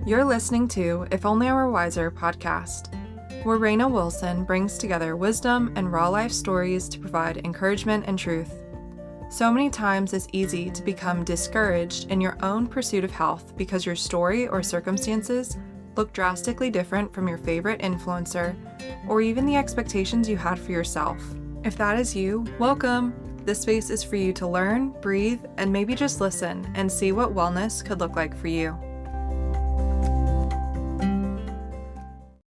You're listening to If Only I Were Wiser podcast, where Raina Wilson brings together wisdom and raw life stories to provide encouragement and truth. So many times it's easy to become discouraged in your own pursuit of health because your story or circumstances look drastically different from your favorite influencer or even the expectations you had for yourself. If that is you, welcome! This space is for you to learn, breathe, and maybe just listen and see what wellness could look like for you.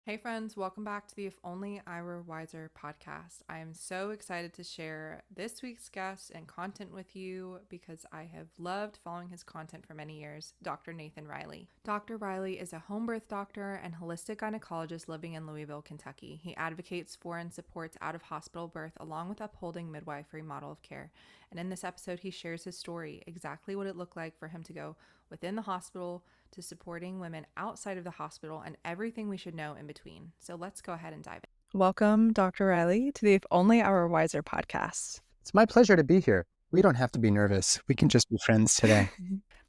Hey friends, welcome back to the If Only I Were Wiser podcast. I am so excited to share this week's guest and content with you because I have loved following his content for many years, Dr. Nathan Riley. Dr. Riley is a home birth doctor and holistic gynecologist living in Louisville, Kentucky. He advocates for and supports out-of-hospital birth along with upholding midwifery model of care. And in this episode, he shares his story, exactly what it looked like for him to go within the hospital to supporting women outside of the hospital and everything we should know in between. So let's go ahead and dive in. Welcome, Dr. Riley, to the If Only I Were Wiser podcast. It's my pleasure to be here. We don't have to be nervous. We can just be friends today.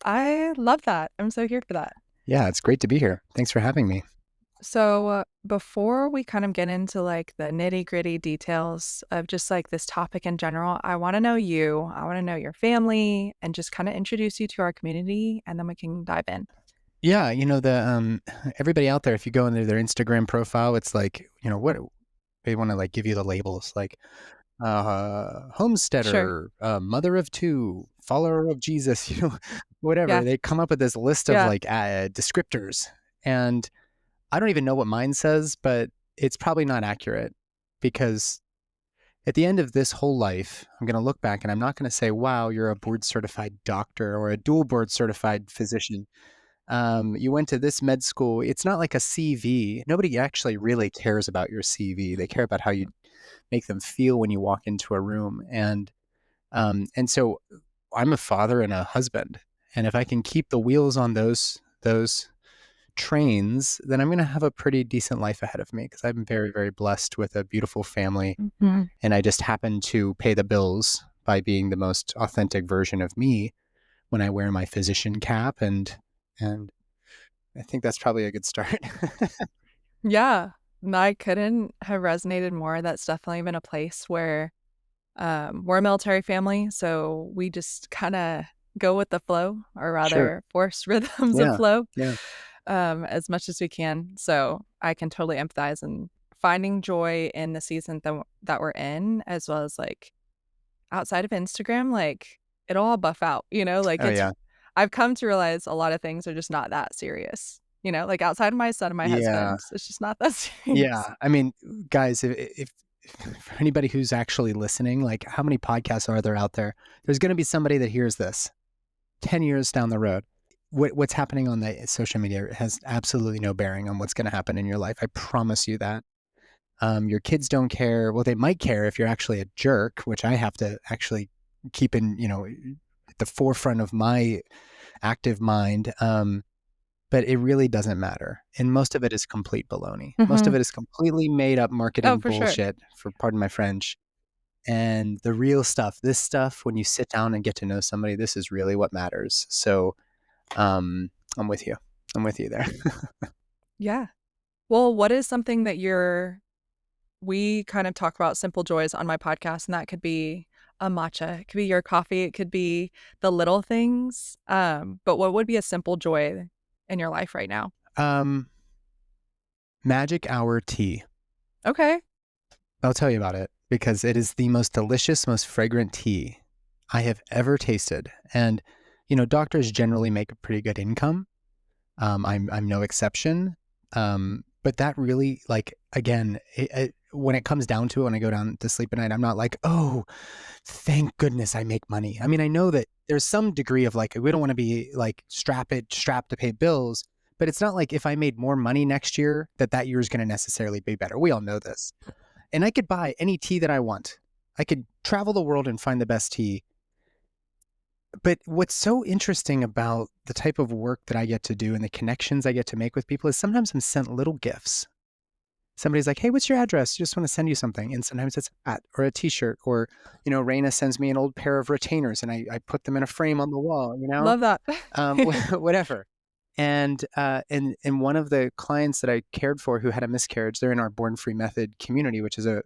I love that. I'm so here for that. Yeah, it's great to be here. Thanks for having me. So before we kind of get into like the nitty gritty details of just like this topic in general, I want to know you. I want to know your family and just kind of introduce you to our community, and then we can dive in. Yeah, the everybody out there, if you go into their Instagram profile, it's like, what they want to like give you the labels like homesteader, Sure. mother of two, follower of Jesus, whatever. Yeah. They come up with this list of like descriptors, and I don't even know what mine says, but it's probably not accurate, because at the end of this whole life, I'm going to look back and I'm not going to say, wow, you're a board certified doctor or a dual board certified physician. You went to this med school. It's not like a CV. Nobody actually really cares about your CV. They care about how you make them feel when you walk into a room. And so I'm a father and a husband. And if I can keep the wheels on those trains, then I'm going to have a pretty decent life ahead of me, because I'm very, very blessed with a beautiful family. Mm-hmm. And I just happen to pay the bills by being the most authentic version of me when I wear my physician cap. And I think that's probably a good start. Yeah, I couldn't have resonated more. That's definitely been a place where we're a military family, so we just kind of go with the flow, or rather Sure. force rhythms Yeah, of flow yeah. As much as we can. So I can totally empathize in finding joy in the season that we're in, as well as like outside of Instagram, like it'll all buff out, like Oh, yeah. I've come to realize a lot of things are just not that serious, like outside of my son and my Yeah. husband, it's just not that serious. Yeah. I mean, guys, if for anybody who's actually listening, like, how many podcasts are there out there? There's going to be somebody that hears this 10 years down the road. What's happening on the social media has absolutely no bearing on what's going to happen in your life. I promise you that. Your kids don't care. Well, they might care if you're actually a jerk, which I have to actually keep in, at the forefront of my active mind. But it really doesn't matter. And most of it is complete baloney. Mm-hmm. Most of it is completely made up marketing for bullshit, sure. pardon my French. And the real stuff, this stuff, when you sit down and get to know somebody, this is really what matters. So I'm with you. I'm with you there. Yeah. Well, what is something that we kind of talk about simple joys on my podcast, and that could be a matcha, it could be your coffee, it could be the little things. But what would be a simple joy in your life right now? Magic Hour tea. Okay. I'll tell you about it, because it is the most delicious, most fragrant tea I have ever tasted. And, doctors generally make a pretty good income. I'm no exception. But that really, like, again, when it comes down to it, when I go down to sleep at night, I'm not like, oh, thank goodness I make money. I mean, I know that there's some degree of like, we don't want to be like strapped to pay bills, but it's not like if I made more money next year, that year is going to necessarily be better. We all know this. And I could buy any tea that I want. I could travel the world and find the best tea. But what's so interesting about the type of work that I get to do and the connections I get to make with people is sometimes I'm sent little gifts. Somebody's like, hey, what's your address? Just want to send you something. And sometimes it's a hat or a t-shirt, or, Raina sends me an old pair of retainers and I put them in a frame on the wall, Love that. whatever. And one of the clients that I cared for who had a miscarriage, they're in our Born Free Method community, which is a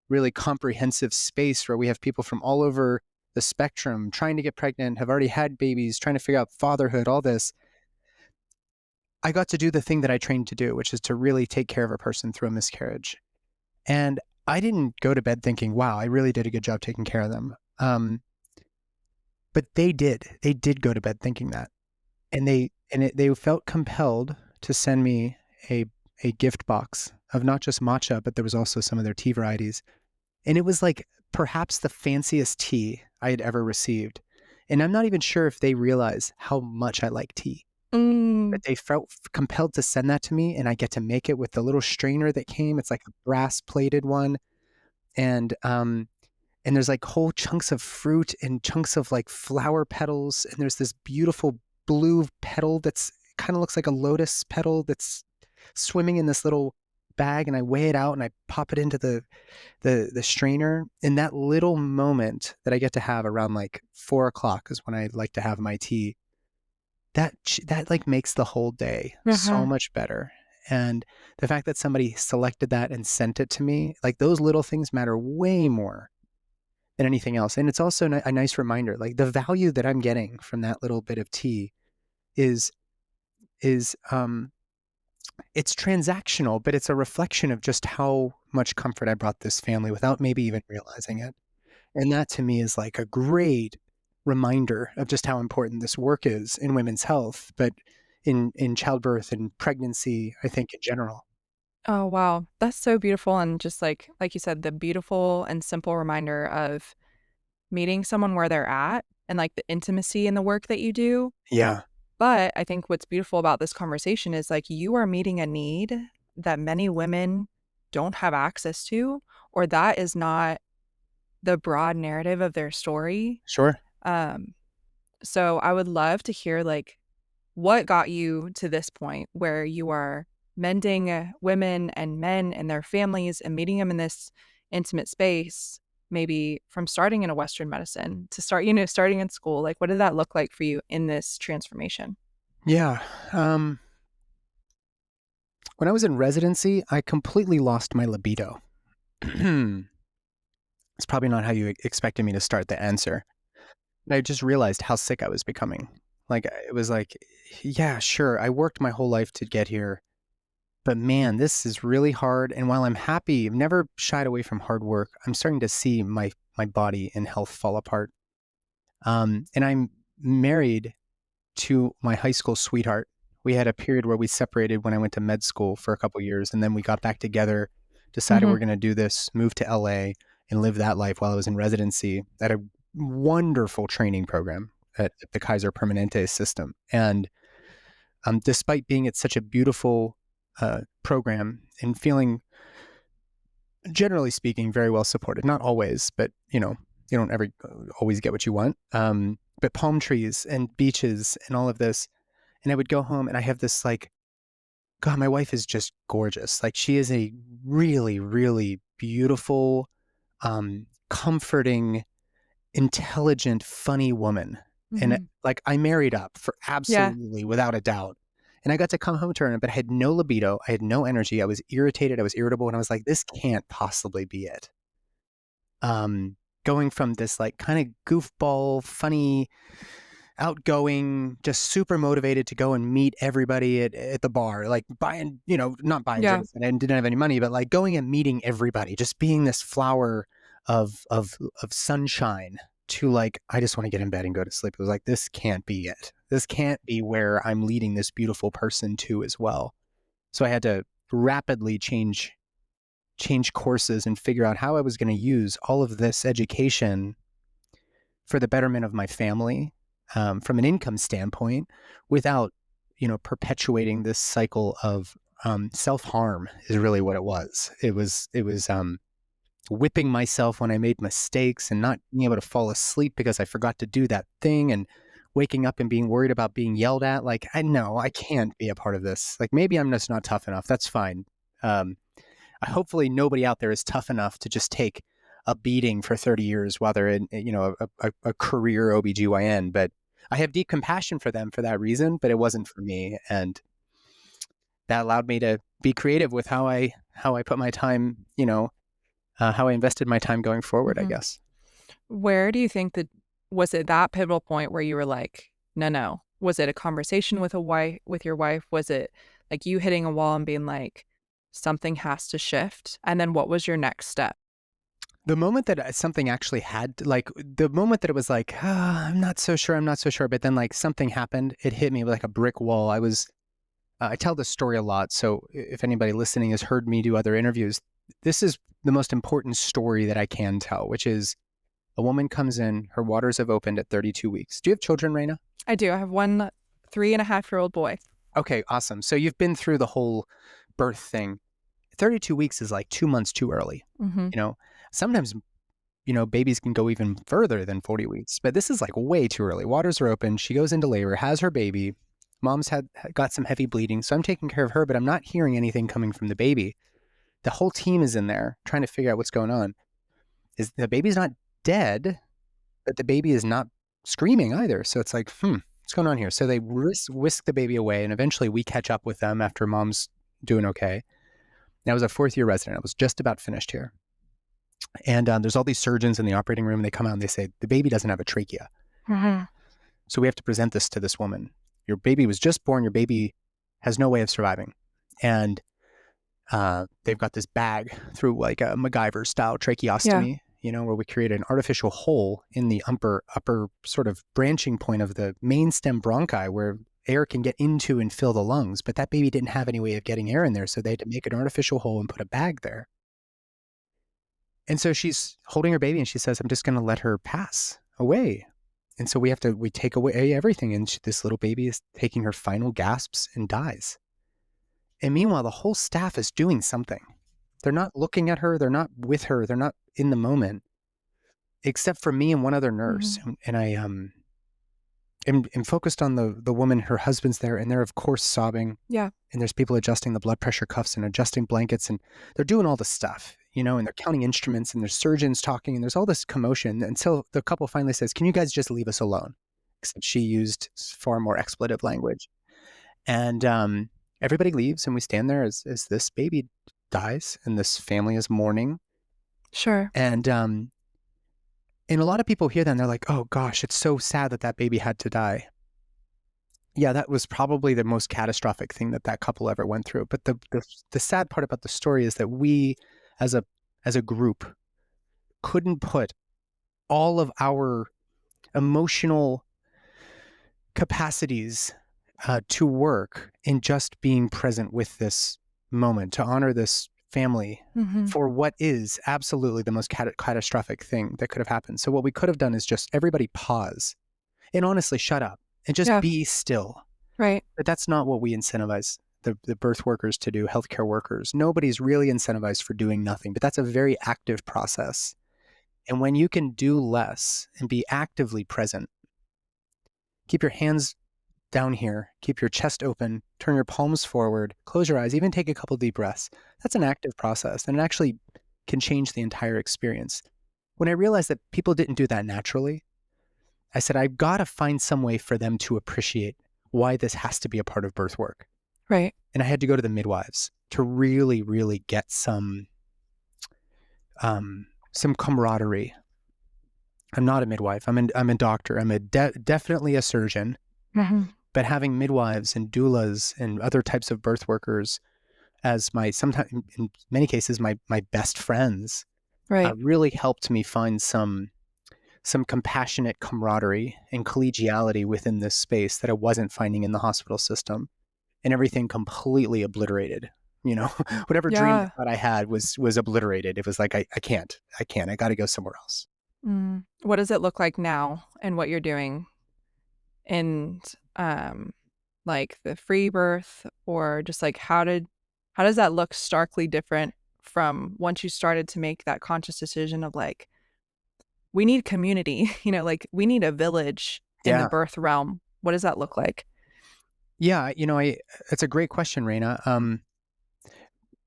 really comprehensive space where we have people from all over the spectrum trying to get pregnant, have already had babies, trying to figure out fatherhood, all this. I got to do the thing that I trained to do, which is to really take care of a person through a miscarriage. And I didn't go to bed thinking, wow, I really did a good job taking care of them. But they did. They did go to bed thinking that. They felt compelled to send me a gift box of not just matcha, but there was also some of their tea varieties. And it was like perhaps the fanciest tea I had ever received. And I'm not even sure if they realize how much I like tea. Mm. But they felt compelled to send that to me, and I get to make it with the little strainer that came. It's like a brass plated one. And there's like whole chunks of fruit and chunks of like flower petals. And there's this beautiful blue petal that's kind of looks like a lotus petal that's swimming in this little bag. And I weigh it out and I pop it into the strainer. And that little moment that I get to have around like 4 o'clock is when I like to have my tea. That like makes the whole day so Uh-huh. much better. And the fact that somebody selected that and sent it to me, like those little things matter way more than anything else. And it's also a nice reminder, like the value that I'm getting from that little bit of tea is is it's transactional, but it's a reflection of just how much comfort I brought this family without maybe even realizing it. And that to me is like a great reminder of just how important this work is in women's health, but in childbirth and pregnancy, I think in general. Oh, wow. That's so beautiful, and just like you said, the beautiful and simple reminder of meeting someone where they're at and, like, the intimacy in the work that you do. Yeah, But I think what's beautiful about this conversation is, like, you are meeting a need that many women don't have access to, or that is not the broad narrative of their story. sure. Um, so I would love to hear, like, what got you to this point where you are mending women and men and their families and meeting them in this intimate space, maybe from starting in a Western medicine to starting in school? Like, what did that look like for you in this transformation? Yeah. Um, when I was in residency, I completely lost my libido. It's probably not how you expected me to start the answer. I just realized how sick I was becoming. Like, it was like, yeah, sure, I worked my whole life to get here, but man, this is really hard. And while I'm happy, I've never shied away from hard work. I'm starting to see my body and health fall apart. And I'm married to my high school sweetheart. We had a period where we separated when I went to med school for a couple years, and then we got back together, decided Mhm. we're going to do this, move to LA, and live that life while I was in residency at a wonderful training program at the Kaiser Permanente system. And despite being at such a beautiful program and feeling, generally speaking, very well supported, not always, but you don't ever always get what you want. But palm trees and beaches and all of this. And I would go home and I have this like, God, my wife is just gorgeous. Like she is a really, really beautiful, comforting, intelligent, funny woman. And Mhm. like I married up for Yeah. absolutely without a doubt. And I got to come home to her, but I had no libido. I had no energy. I was irritated. I was irritable. And I was like, this can't possibly be it. Um, Going from this like kind of goofball, funny, outgoing, just super motivated to go and meet everybody at the bar, like buying, not buying Yeah. drinks and I didn't have any money, but like going and meeting everybody, just being this flower of sunshine to like, I just want to get in bed and go to sleep. It was like, this can't be it. This can't be where I'm leading this beautiful person to as well. So I had to rapidly change courses and figure out how I was going to use all of this education for the betterment of my family, from an income standpoint, without perpetuating this cycle of self harm. Is really what it was. It was whipping myself when I made mistakes and not being able to fall asleep because I forgot to do that thing and waking up and being worried about being yelled at. Like, I know I can't be a part of this. Like, maybe I'm just not tough enough. That's fine. Um, Hopefully nobody out there is tough enough to just take a beating for 30 years while they're in, a career OBGYN. But I have deep compassion for them for that reason, but it wasn't for me. And that allowed me to be creative with how I put my time, how I invested my time going forward, I guess. Where do you think that was it that pivotal point where you were like, no, no? Was it a conversation with your wife? Was it like you hitting a wall and being like, something has to shift? And then what was your next step? The moment that something actually had, like, the moment that it was like, I'm not so sure, but then like something happened, it hit me like a brick wall. I tell this story a lot. So if anybody listening has heard me do other interviews, this is the most important story that I can tell, which is a woman comes in, her waters have opened at 32 weeks. Do you have children, Raina? I do. I have one 3.5-year-old boy. Okay, awesome. So you've been through the whole birth thing. 32 weeks is like 2 months too early. Mm-hmm. Sometimes, babies can go even further than 40 weeks, but this is like way too early. Waters are open. She goes into labor, has her baby. Mom's got some heavy bleeding. So I'm taking care of her, but I'm not hearing anything coming from the baby. The whole team is in there trying to figure out what's going on. Is the baby's not dead, but the baby is not screaming either. So it's like, what's going on here? So they whisk the baby away, and eventually we catch up with them after mom's doing okay. And I was a 4th-year resident. I was just about finished here. And there's all these surgeons in the operating room, and they come out and they say, the baby doesn't have a trachea. Mm-hmm. So we have to present this to this woman. Your baby was just born. Your baby has no way of surviving. And they've got this bag through like a MacGyver-style tracheostomy, where we create an artificial hole in the upper sort of branching point of the main stem bronchi where air can get into and fill the lungs. But that baby didn't have any way of getting air in there, so they had to make an artificial hole and put a bag there. And so she's holding her baby and she says, I'm just going to let her pass away. And so we take away everything. And this little baby is taking her final gasps and dies. And meanwhile, the whole staff is doing something. They're not looking at her. They're not with her. They're not in the moment, except for me and one other nurse. Mm-hmm. And I am focused on the woman, her husband's there, and they're, of course, sobbing. Yeah. And there's people adjusting the blood pressure cuffs and adjusting blankets. And they're doing all this stuff, and they're counting instruments, and there's surgeons talking, and there's all this commotion until the couple finally says, can you guys just leave us alone? Except she used far more expletive language. And everybody leaves, and we stand there as this baby dies, and this family is mourning. Sure. And a lot of people hear that, and they're like, oh, gosh, it's so sad that baby had to die. Yeah, that was probably the most catastrophic thing that couple ever went through. But the sad part about the story is that we, as a group, couldn't put all of our emotional capacities to work in just being present with this moment, to honor this family for what is absolutely the most catastrophic thing that could have happened. So what we could have done is just everybody pause and honestly shut up and just be still. Right. But that's not what we incentivize the birth workers to do, healthcare workers. Nobody's really incentivized for doing nothing, but that's a very active process. And when you can do less and be actively present, keep your hands down here, keep your chest open, turn your palms forward, close your eyes, even take a couple deep breaths. That's an active process, and it actually can change the entire experience. When I realized that people didn't do that naturally, I said, I've got to find some way for them to appreciate why this has to be a part of birth work. Right. And I had to go to the midwives to really, really get some camaraderie. I'm not a midwife. I'm a doctor. I'm definitely a surgeon. Mm-hmm. But having midwives and doulas and other types of birth workers as sometimes in many cases my best friends, right, really helped me find some compassionate camaraderie and collegiality within this space that I wasn't finding in the hospital system, and everything completely obliterated. Whatever dream I thought I had was obliterated. It was like I can't. I got to go somewhere else. What does it look like now, and what you're doing? And like the free birth, or just like how does that look starkly different from once you started to make that conscious decision of like, we need community, like we need a village in the birth realm? What does that look like? Yeah, it's a great question, Raina.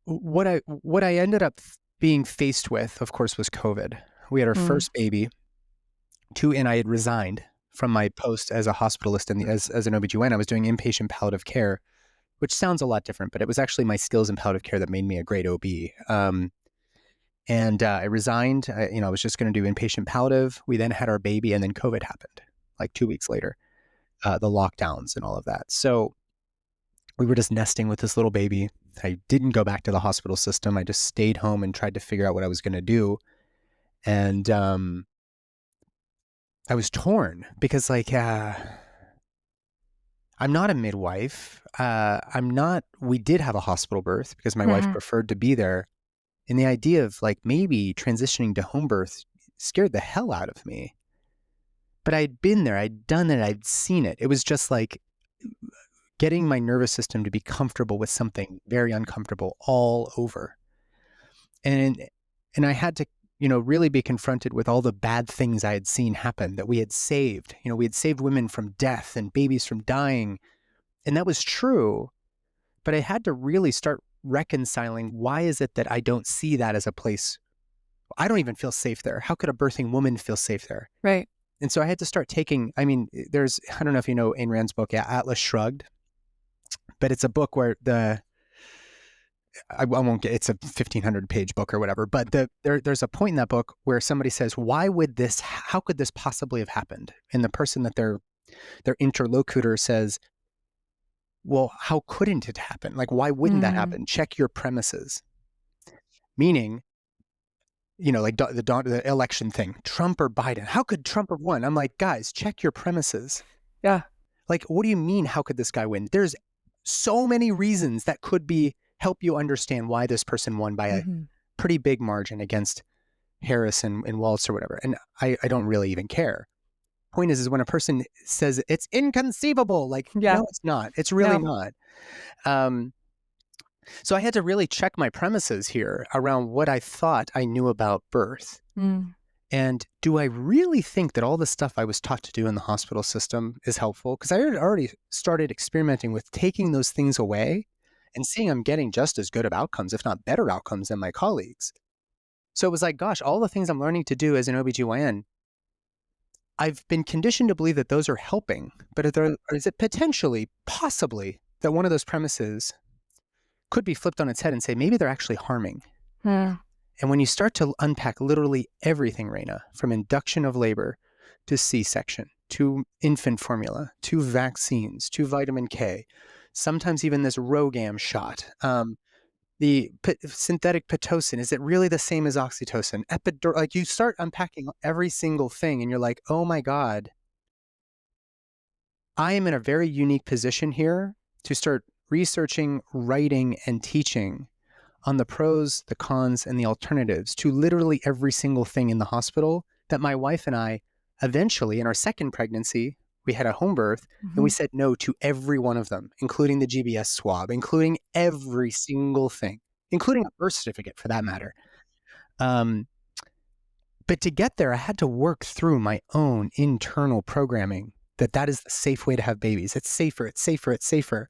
What I ended up being faced with, of course, was COVID. We had our first baby, and I had resigned from my post as a hospitalist and as an OBGYN. I was doing inpatient palliative care, which sounds a lot different, but it was actually my skills in palliative care that made me a great OB. And I resigned. I was just going to do inpatient palliative. We then had our baby, and then COVID happened, like 2 weeks later, the lockdowns and all of that. So we were just nesting with this little baby. I didn't go back to the hospital system. I just stayed home and tried to figure out what I was going to do. And I was torn because, like, I'm not a midwife. We did have a hospital birth because my wife preferred to be there. And the idea of, like, maybe transitioning to home birth scared the hell out of me. But I'd been there, I'd done it, I'd seen it. It was just like getting my nervous system to be comfortable with something very uncomfortable all over. And I had to, really be confronted with all the bad things I had seen happen that we had saved. We had saved women from death and babies from dying. And that was true. But I had to really start reconciling, why is it that I don't see that as a place? I don't even feel safe there. How could a birthing woman feel safe there? Right. And so I had to start taking, I don't know if you know Ayn Rand's book, Atlas Shrugged, but it's a book where I won't get, it's a 1,500-page book or whatever, but there's a point in that book where somebody says, how could this possibly have happened? And the person that their interlocutor says, well, how couldn't it happen? Like, why wouldn't that happen? Check your premises. Meaning, like the election thing, Trump or Biden. How could Trump have won? I'm like, guys, check your premises. Yeah. Like, what do you mean, how could this guy win? There's so many reasons that could help you understand why this person won by a pretty big margin against Harris and Waltz or whatever. And I don't really even care. Point is when a person says it's inconceivable, like, no, it's not. It's really not. So I had to really check my premises here around what I thought I knew about birth. And do I really think that all the stuff I was taught to do in the hospital system is helpful? Because I had already started experimenting with taking those things away and seeing I'm getting just as good of outcomes, if not better outcomes than my colleagues. So it was like, gosh, all the things I'm learning to do as an OBGYN, I've been conditioned to believe that those are helping, but is it potentially, possibly, that one of those premises could be flipped on its head and say, maybe they're actually harming? And when you start to unpack literally everything, Raina, from induction of labor to C-section, to infant formula, to vaccines, to vitamin K, sometimes even this RhoGAM shot, the synthetic Pitocin, is it really the same as oxytocin? Like, you start unpacking every single thing and you're like, oh my God, I am in a very unique position here to start researching, writing, and teaching on the pros, the cons, and the alternatives to literally every single thing in the hospital that my wife and I eventually, in our second pregnancy, we had a home birth, and we said no to every one of them, including the GBS swab, including every single thing, including a birth certificate for that matter. But to get there, I had to work through my own internal programming that is the safe way to have babies. It's safer, it's safer, it's safer,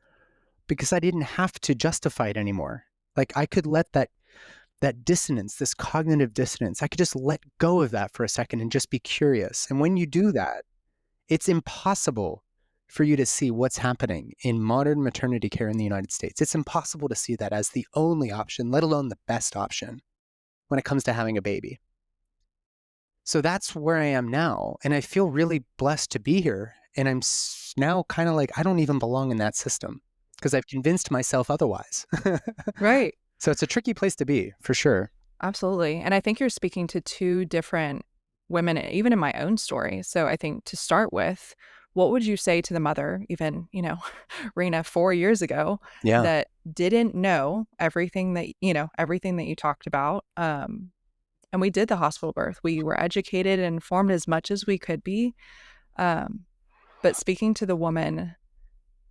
because I didn't have to justify it anymore. Like, I could let that dissonance, this cognitive dissonance, I could just let go of that for a second and just be curious. And when you do that, it's impossible for you to see what's happening in modern maternity care in the United States. It's impossible to see that as the only option, let alone the best option, when it comes to having a baby. So that's where I am now. And I feel really blessed to be here. And I'm now kind of like, I don't even belong in that system, because I've convinced myself otherwise. Right. So it's a tricky place to be, for sure. Absolutely. And I think you're speaking to two different women, even in my own story. So I think to start with, what would you say to the mother, even, Raina, 4 years ago, that didn't know everything that you talked about? And we did the hospital birth. We were educated and informed as much as we could be. But speaking to the woman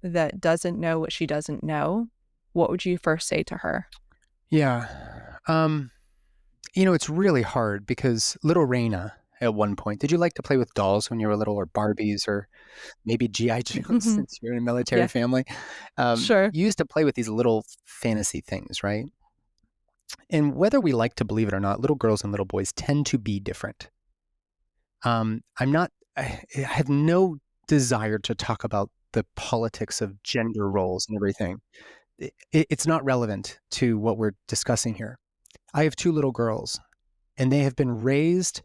that doesn't know what she doesn't know, what would you first say to her? Yeah. It's really hard because little Raina, at one point, did you like to play with dolls when you were little, or Barbies, or maybe G.I. Joes, since you're in a military family? Sure. You used to play with these little fantasy things, right? And whether we like to believe it or not, little girls and little boys tend to be different. I have no desire to talk about the politics of gender roles and everything. It's not relevant to what we're discussing here. I have 2 little girls, and they have been raised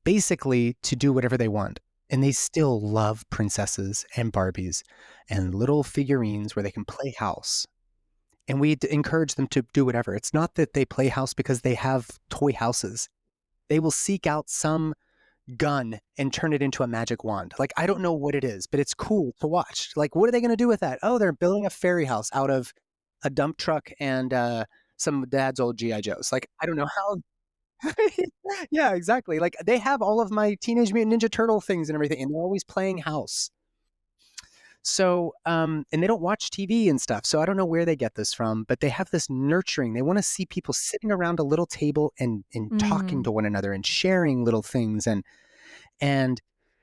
basically to do whatever they want. And they still love princesses and Barbies and little figurines where they can play house. And we encourage them to do whatever. It's not that they play house because they have toy houses. They will seek out some gun and turn it into a magic wand. Like, I don't know what it is, but it's cool to watch. Like, what are they going to do with that? Oh, they're building a fairy house out of a dump truck and some of Dad's old GI Joes. Like, I don't know how. Yeah, exactly. Like, they have all of my Teenage Mutant Ninja Turtle things and everything, and they're always playing house. So, and they don't watch TV and stuff. So I don't know where they get this from, but they have this nurturing. They want to see people sitting around a little table and talking to one another and sharing little things. And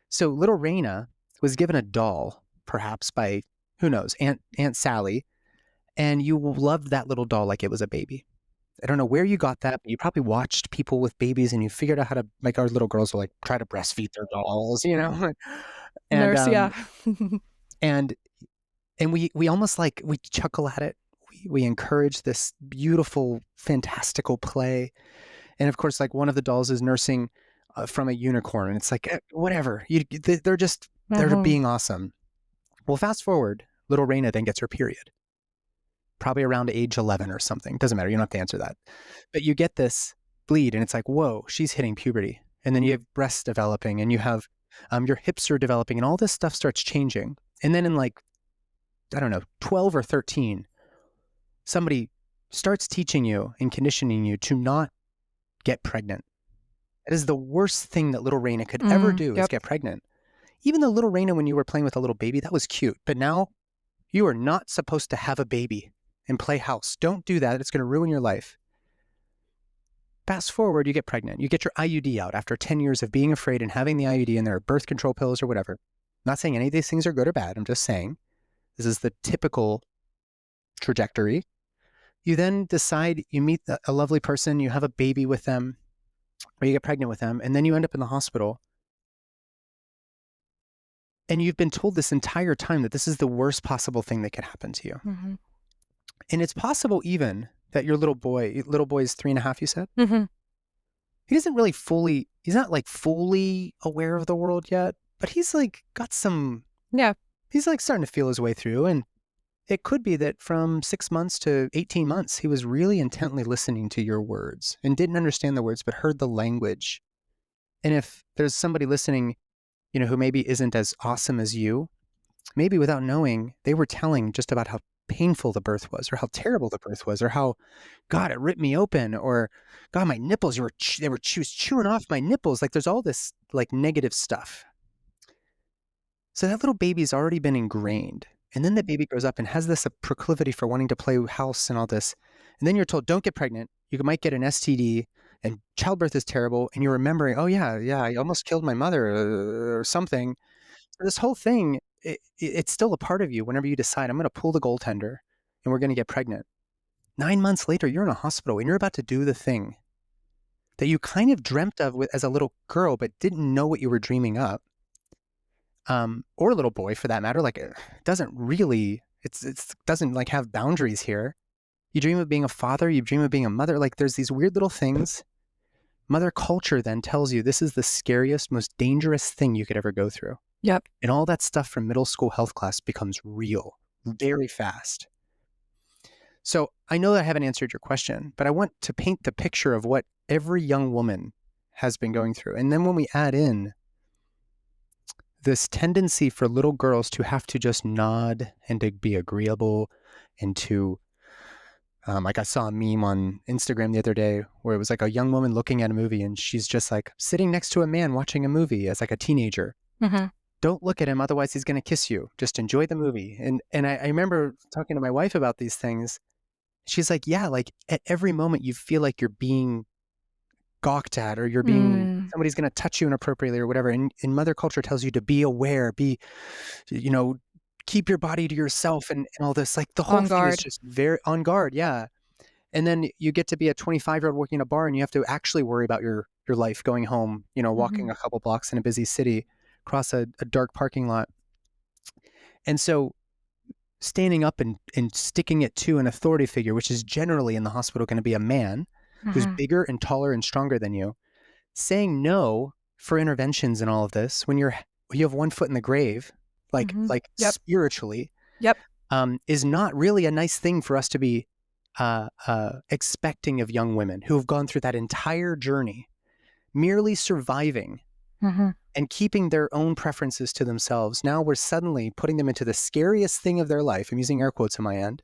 so little Raina was given a doll, perhaps by, who knows, Aunt Sally, and you loved that little doll like it was a baby. I don't know where you got that, but you probably watched people with babies and you figured out how to, like, our little girls will like try to breastfeed their dolls, you know? And Nurse, yeah. and we almost like, we chuckle at it. We encourage this beautiful, fantastical play. And of course, like, one of the dolls is nursing from a unicorn, and it's like, whatever. They're just, they're being awesome. Well, fast forward, little Raina then gets her period. Probably around age 11 or something. Doesn't matter. You don't have to answer that. But you get this bleed, and it's like, whoa, she's hitting puberty. And then you have breasts developing, and you have your hips are developing, and all this stuff starts changing. And then in, like, I don't know, 12 or 13, somebody starts teaching you and conditioning you to not get pregnant. That is the worst thing that little Raina could ever do, is get pregnant. Even the little Raina, when you were playing with a little baby, that was cute. But now you are not supposed to have a baby and play house. Don't do that. It's going to ruin your life. Fast forward, you get pregnant. You get your IUD out after 10 years of being afraid and having the IUD, and there are birth control pills or whatever. I'm not saying any of these things are good or bad. I'm just saying this is the typical trajectory. You then decide, you meet a lovely person, you have a baby with them, or you get pregnant with them, and then you end up in the hospital. And you've been told this entire time that this is the worst possible thing that could happen to you. And it's possible even that your little boy is 3.5, you said? He doesn't really he's not like fully aware of the world yet, but he's like got some, he's like starting to feel his way through. And it could be that from 6 months to 18 months, he was really intently listening to your words and didn't understand the words, but heard the language. And if there's somebody listening, you know, who maybe isn't as awesome as you, maybe without knowing, they were telling just about how painful the birth was, or how terrible the birth was, or how, God, it ripped me open, or God, my nipples, she was chewing off my nipples. Like, there's all this like negative stuff. So that little baby's already been ingrained. And then the baby grows up and has this proclivity for wanting to play house and all this. And then you're told, don't get pregnant. You might get an STD, and childbirth is terrible. And you're remembering, oh yeah, I almost killed my mother or something. So this whole thing, it's still a part of you whenever you decide, I'm going to pull the goaltender and we're going to get pregnant. 9 months later, you're in a hospital and you're about to do the thing that you kind of dreamt of as a little girl, but didn't know what you were dreaming up. Or a little boy for that matter. Like, it doesn't really, it doesn't like have boundaries here. You dream of being a father, you dream of being a mother. Like, there's these weird little things. Mother culture then tells you this is the scariest, most dangerous thing you could ever go through. And all that stuff from middle school health class becomes real very fast. So I know that I haven't answered your question, but I want to paint the picture of what every young woman has been going through. And then when we add in this tendency for little girls to have to just nod and to be agreeable and to, like, I saw a meme on Instagram the other day where it was like a young woman looking at a movie and she's just like sitting next to a man watching a movie as like a teenager. Don't look at him, otherwise he's going to kiss you. Just enjoy the movie. And I remember talking to my wife about these things. She's like, yeah, like at every moment you feel like you're being gawked at, or you're being, somebody's going to touch you inappropriately or whatever. And mother culture tells you to be aware, keep your body to yourself and all this. Like, the whole thing is just very on guard. Yeah. And then you get to be a 25-year-old working in a bar and you have to actually worry about your life going home, walking a couple blocks in a busy city across a dark parking lot. And so standing up and sticking it to an authority figure, which is generally in the hospital going to be a man who's bigger and taller and stronger than you, saying no for interventions and all of this when you have one foot in the grave, like Yep. spiritually, Yep. is not really a nice thing for us to be expecting of young women who have gone through that entire journey, merely surviving and keeping their own preferences to themselves. Now we're suddenly putting them into the scariest thing of their life. I'm using air quotes on my end.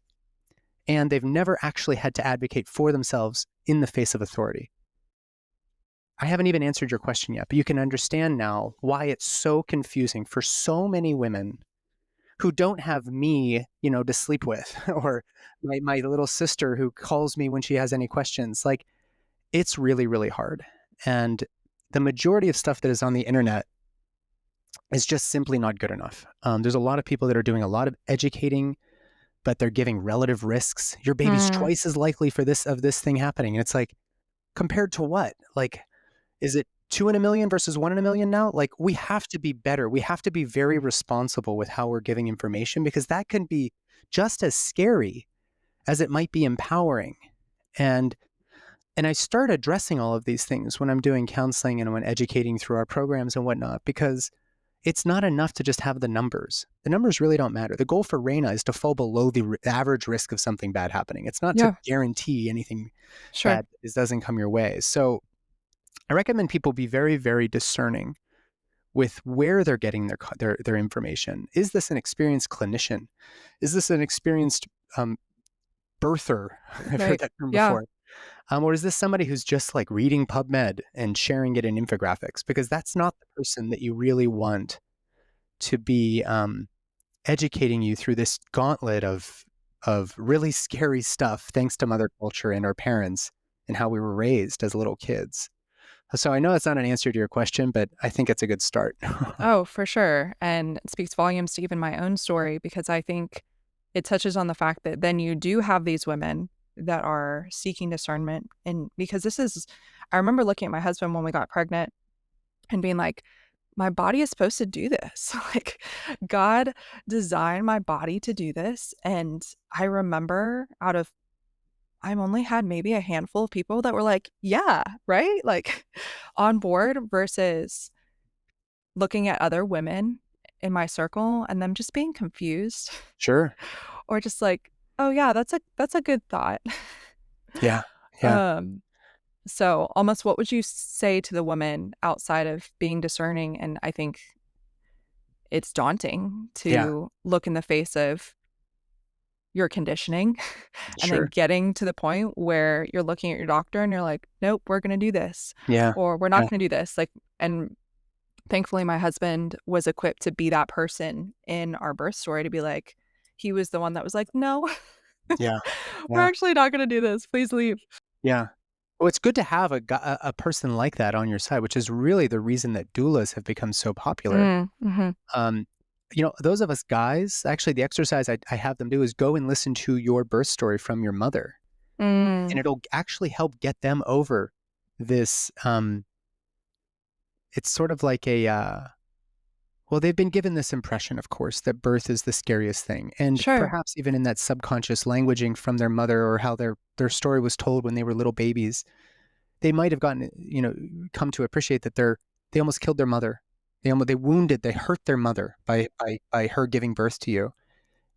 And they've never actually had to advocate for themselves in the face of authority. I haven't even answered your question yet, but you can understand now why it's so confusing for so many women who don't have me, to sleep with, or my little sister who calls me when she has any questions. Like, it's really, really hard. And the majority of stuff that is on the internet is just simply not good enough. There's a lot of people that are doing a lot of educating, but they're giving relative risks. Your baby's twice as likely for this thing happening. And it's like, compared to what? Like, is it 2 in a million versus 1 in a million now? Like, we have to be better. We have to be very responsible with how we're giving information, because that can be just as scary as it might be empowering. And I start addressing all of these things when I'm doing counseling and when educating through our programs and whatnot, because it's not enough to just have the numbers. The numbers really don't matter. The goal for Raina is to fall below the average risk of something bad happening. It's not to guarantee anything bad doesn't come your way. So I recommend people be very, very discerning with where they're getting their information. Is this an experienced clinician? Is this an experienced birther? I've heard that term before. Or is this somebody who's just like reading PubMed and sharing it in infographics? Because that's not the person that you really want to be educating you through this gauntlet of really scary stuff, thanks to mother culture and our parents and how we were raised as little kids. So I know that's not an answer to your question, but I think it's a good start. Oh, for sure. And it speaks volumes to even my own story, because I think it touches on the fact that then you do have these women that are seeking discernment. And because I remember looking at my husband when we got pregnant and being like, my body is supposed to do this. Like, God designed my body to do this. And I remember I've only had maybe a handful of people that were like, yeah, right? Like, on board, versus looking at other women in my circle and them just being confused. Sure. Or just like, oh yeah, that's a good thought. Yeah. So almost, what would you say to the woman outside of being discerning? And I think it's daunting to look in the face of your conditioning and then getting to the point where you're looking at your doctor and you're like, nope, we're going to do this. Yeah. Or we're not going to do this. Like, and thankfully my husband was equipped to be that person in our birth story, to be like, he was the one that was like, no, we're actually not going to do this. Please leave. Yeah. Well, it's good to have a person like that on your side, which is really the reason that doulas have become so popular. Those of us guys, actually, the exercise I have them do is go and listen to your birth story from your mother. And it'll actually help get them over this. It's sort of like they've been given this impression, of course, that birth is the scariest thing. And perhaps even in that subconscious languaging from their mother, or how their story was told when they were little babies, they might have come to appreciate that they almost killed their mother. They hurt their mother by her giving birth to you.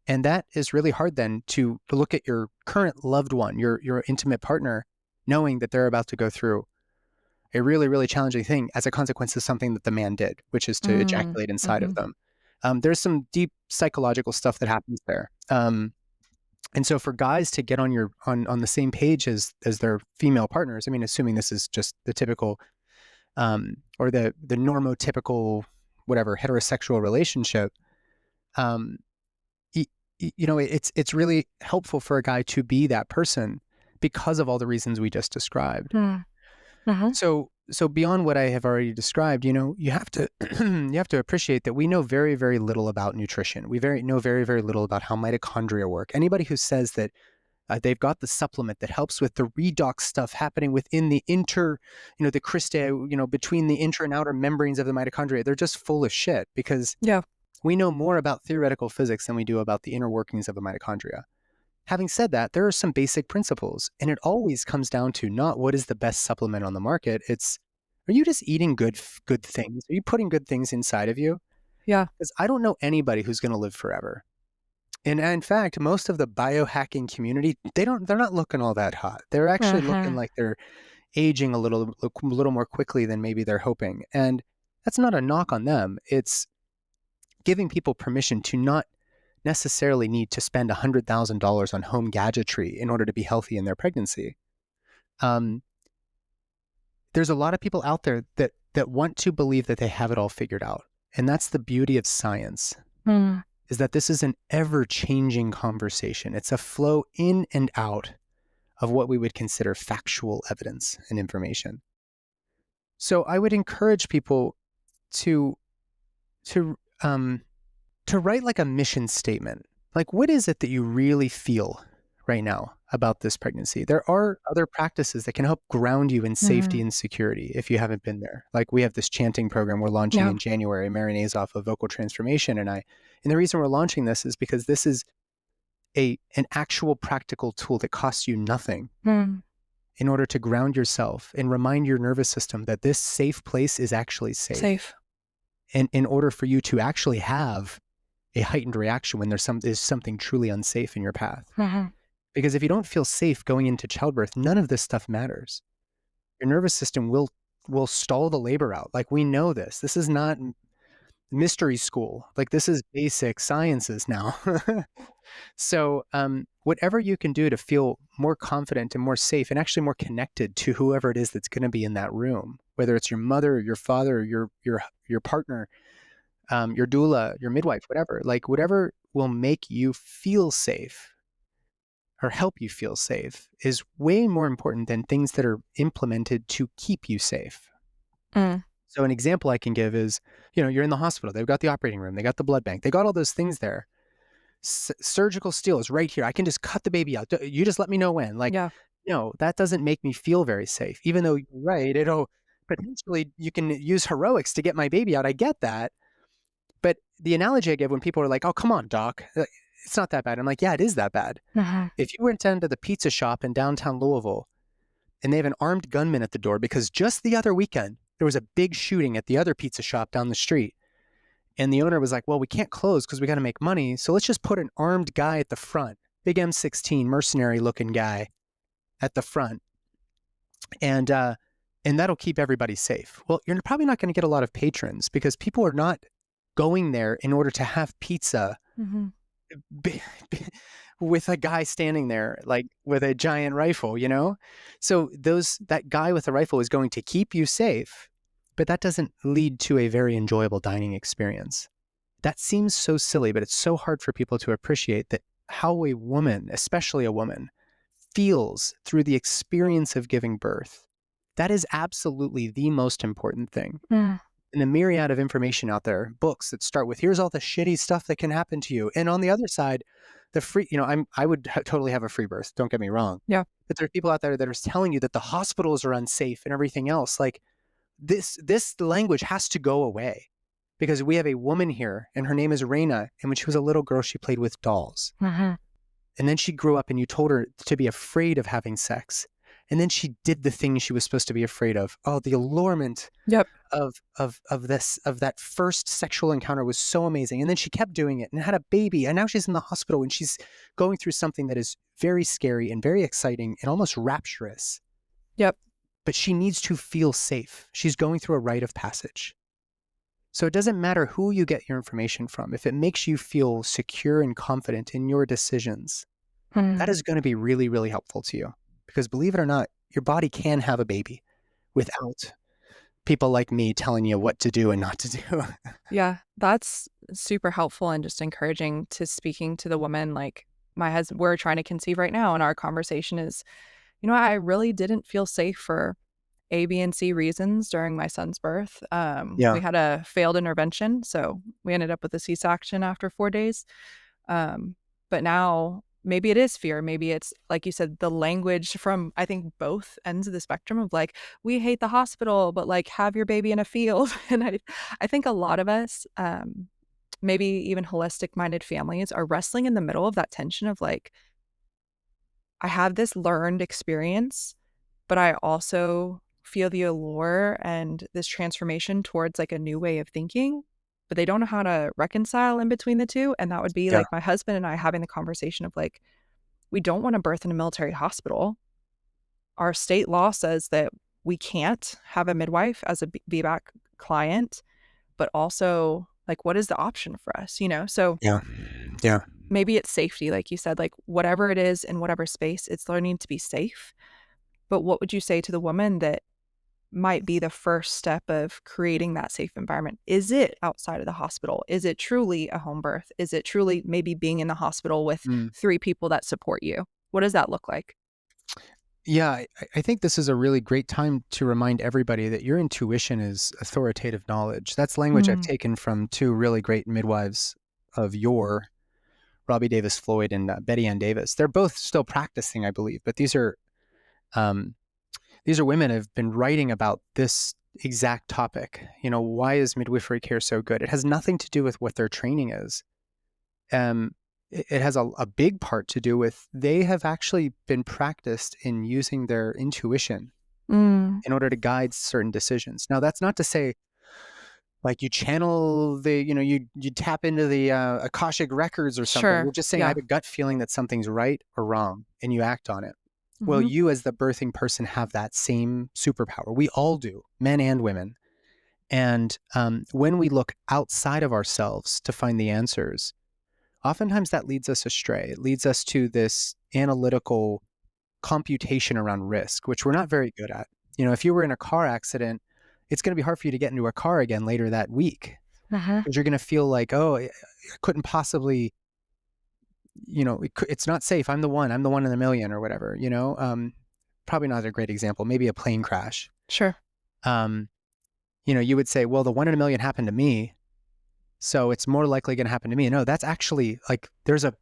And that is really hard then to look at your current loved one, your intimate partner, knowing that they're about to go through a really, really challenging thing as a consequence of something that the man did, which is to ejaculate inside of them. There's some deep psychological stuff that happens there. And so for guys to get on the same page as their female partners, I mean, assuming this is just the typical or the normotypical, whatever, heterosexual relationship, it's really helpful for a guy to be that person because of all the reasons we just described. So beyond what I have already described, you have to you have to appreciate that we know very, very little about nutrition. We know very, very little about how mitochondria work. Anybody who says that They've got the supplement that helps with the redox stuff happening within the the cristae, between the inter and outer membranes of the mitochondria. They're just full of shit because Yeah. we know more about theoretical physics than we do about the inner workings of the mitochondria. Having said that, there are some basic principles, and it always comes down to not what is the best supplement on the market. It's, are you just eating good things? Are you putting good things inside of you? Yeah. Because I don't know anybody who's going to live forever. And in fact, most of the biohacking community, they're not looking all that hot. They're actually looking like they're aging a little more quickly than maybe they're hoping. And that's not a knock on them. It's giving people permission to not necessarily need to spend $100,000 on home gadgetry in order to be healthy in their pregnancy. There's a lot of people out there that want to believe that they have it all figured out. And that's the beauty of science, is that this is an ever-changing conversation. It's a flow in and out of what we would consider factual evidence and information. So I would encourage people to write like a mission statement. Like, what is it that you really feel right now about this pregnancy? There are other practices that can help ground you in safety and security if you haven't been there. Like, we have this chanting program we're launching in January, Mary Nazoff of Vocal Transformation. And the reason we're launching this is because this is an actual practical tool that costs you nothing in order to ground yourself and remind your nervous system that this safe place is actually safe. And in order for you to actually have a heightened reaction when there's something truly unsafe in your path. Because if you don't feel safe going into childbirth, none of this stuff matters. Your nervous system will stall the labor out. Like, we know this. This is not mystery school. Like, this is basic sciences now. So whatever you can do to feel more confident and more safe and actually more connected to whoever it is that's going to be in that room, whether it's your mother or your father or your partner, your doula, your midwife, whatever, like whatever will make you feel safe or help you feel safe is way more important than things that are implemented to keep you safe. So an example I can give is, you're in the hospital. They've got the operating room. They got the blood bank. They got all those things there. Surgical steel is right here. I can just cut the baby out. You just let me know when. Like, no, that doesn't make me feel very safe. Even though you're right, potentially you can use heroics to get my baby out. I get that. But the analogy I give when people are like, oh, come on, doc, it's not that bad. I'm like, yeah, it is that bad. If you went down to the pizza shop in downtown Louisville and they have an armed gunman at the door because just the other weekend, there was a big shooting at the other pizza shop down the street. And the owner was like, well, we can't close because we got to make money. So let's just put an armed guy at the front, big M16 mercenary looking guy at the front. And that'll keep everybody safe. Well, you're probably not going to get a lot of patrons because people are not going there in order to have pizza with a guy standing there, like with a giant rifle, So that guy with a rifle is going to keep you safe, but that doesn't lead to a very enjoyable dining experience. That seems so silly, but it's so hard for people to appreciate that how a woman, especially a woman, feels through the experience of giving birth. That is absolutely the most important thing. And the myriad of information out there, books that start with, here's all the shitty stuff that can happen to you. And on the other side, the free, I would totally have a free birth. Don't get me wrong. Yeah. But there are people out there that are telling you that the hospitals are unsafe and everything else. Like, this language has to go away because we have a woman here and her name is Raina. And when she was a little girl, she played with dolls. And then she grew up and you told her to be afraid of having sex. And then she did the thing she was supposed to be afraid of. Oh, the allurement of that first sexual encounter was so amazing. And then she kept doing it and had a baby. And now she's in the hospital and she's going through something that is very scary and very exciting and almost rapturous. But she needs to feel safe. She's going through a rite of passage. So it doesn't matter who you get your information from. If it makes you feel secure and confident in your decisions, that is going to be really, really helpful to you. Because believe it or not, your body can have a baby without people like me telling you what to do and not to do. Yeah, that's super helpful and just encouraging to speaking to the woman. Like, my husband, we're trying to conceive right now, and our conversation is, I really didn't feel safe for A, B, and C reasons during my son's birth. We had a failed intervention, so we ended up with a C-section after 4 days. But now maybe it is fear. Maybe it's, like you said, the language from, I think, both ends of the spectrum of like, we hate the hospital, but like have your baby in a field. And I think a lot of us, maybe even holistic minded families are wrestling in the middle of that tension of like, I have this learned experience, but I also feel the allure and this transformation towards like a new way of thinking, but they don't know how to reconcile in between the two. And that would be Yeah. like my husband and I having the conversation of like, we don't want to birth in a military hospital. Our state law says that we can't have a midwife as a VBAC client, but also like, what is the option for us, you know? So Yeah. Yeah. maybe it's safety, like you said, like whatever it is in whatever space, it's learning to be safe. But what would you say to the woman that might be the first step of creating that safe environment? Is it outside of the hospital? Is it truly a home birth? Is it truly maybe being in the hospital with Mm. 3 people that support you? What does that look like? Yeah, I think this is a really great time to remind everybody that your intuition is authoritative knowledge. That's language I've Mm. taken from two really great midwives of yore, Robbie Davis Floyd and Betty Ann Davis. They're both still practicing, I believe, but um, these are women who have been writing about this exact topic. You know, why is midwifery care so good? It has nothing to do with what their training is. It has a big part to do with they have actually been practiced in using their intuition Mm. in order to guide certain decisions. Now, that's not to say like you channel you tap into the Akashic records or something. We're Sure. just saying I Yeah. have a gut feeling that something's right or wrong, and you act on it. Well, Mhm. you as the birthing person have that same superpower. We all do, men and women. And when we look outside of ourselves to find the answers, oftentimes that leads us astray. It leads us to this analytical computation around risk, which we're not very good at. You know, if you were in a car accident, it's going to be hard for you to get into a car again later that week Uh-huh. because you're going to feel like, oh, I couldn't possibly, it's not safe. I'm the one in a million or whatever, probably not a great example. Maybe a plane crash. Sure. Um, you would say, well, the one in a million happened to me, so it's more likely going to happen to me. No, that's actually like there's a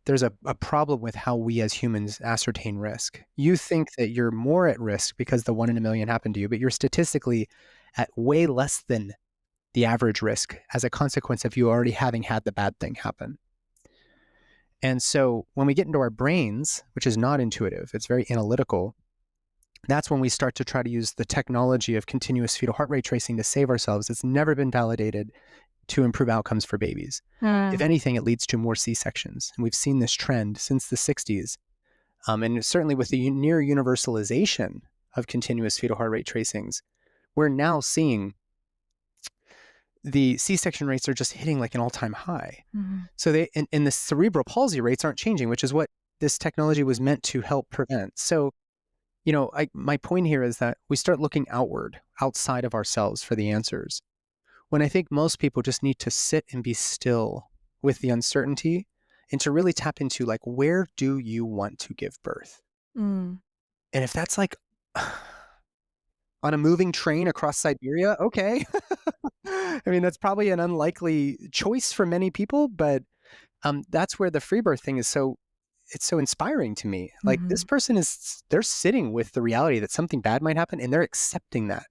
problem with how we as humans ascertain risk. You think that you're more at risk because the one in a million happened to you, but you're statistically at way less than the average risk as a consequence of you already having had the bad thing happen. And so when we get into our brains, which is not intuitive, it's very analytical, that's when we start to try to use the technology of continuous fetal heart rate tracing to save ourselves. It's never been validated to improve outcomes for babies. If Mm. anything, it leads to more C-sections. And we've seen this trend since the 60s. And certainly with the near universalization of continuous fetal heart rate tracings, we're now seeing the C-section rates are just hitting like an all-time high. Mhm. So and the cerebral palsy rates aren't changing, which is what this technology was meant to help prevent. So, my point here is that we start looking outward, outside of ourselves for the answers. When I think most people just need to sit and be still with the uncertainty and to really tap into like, where do you want to give birth? Mm. And if that's like on a moving train across Siberia, okay. I mean, that's probably an unlikely choice for many people, but that's where the free birth thing is it's so inspiring to me. Like this Mhm. person they're sitting with the reality that something bad might happen and they're accepting that.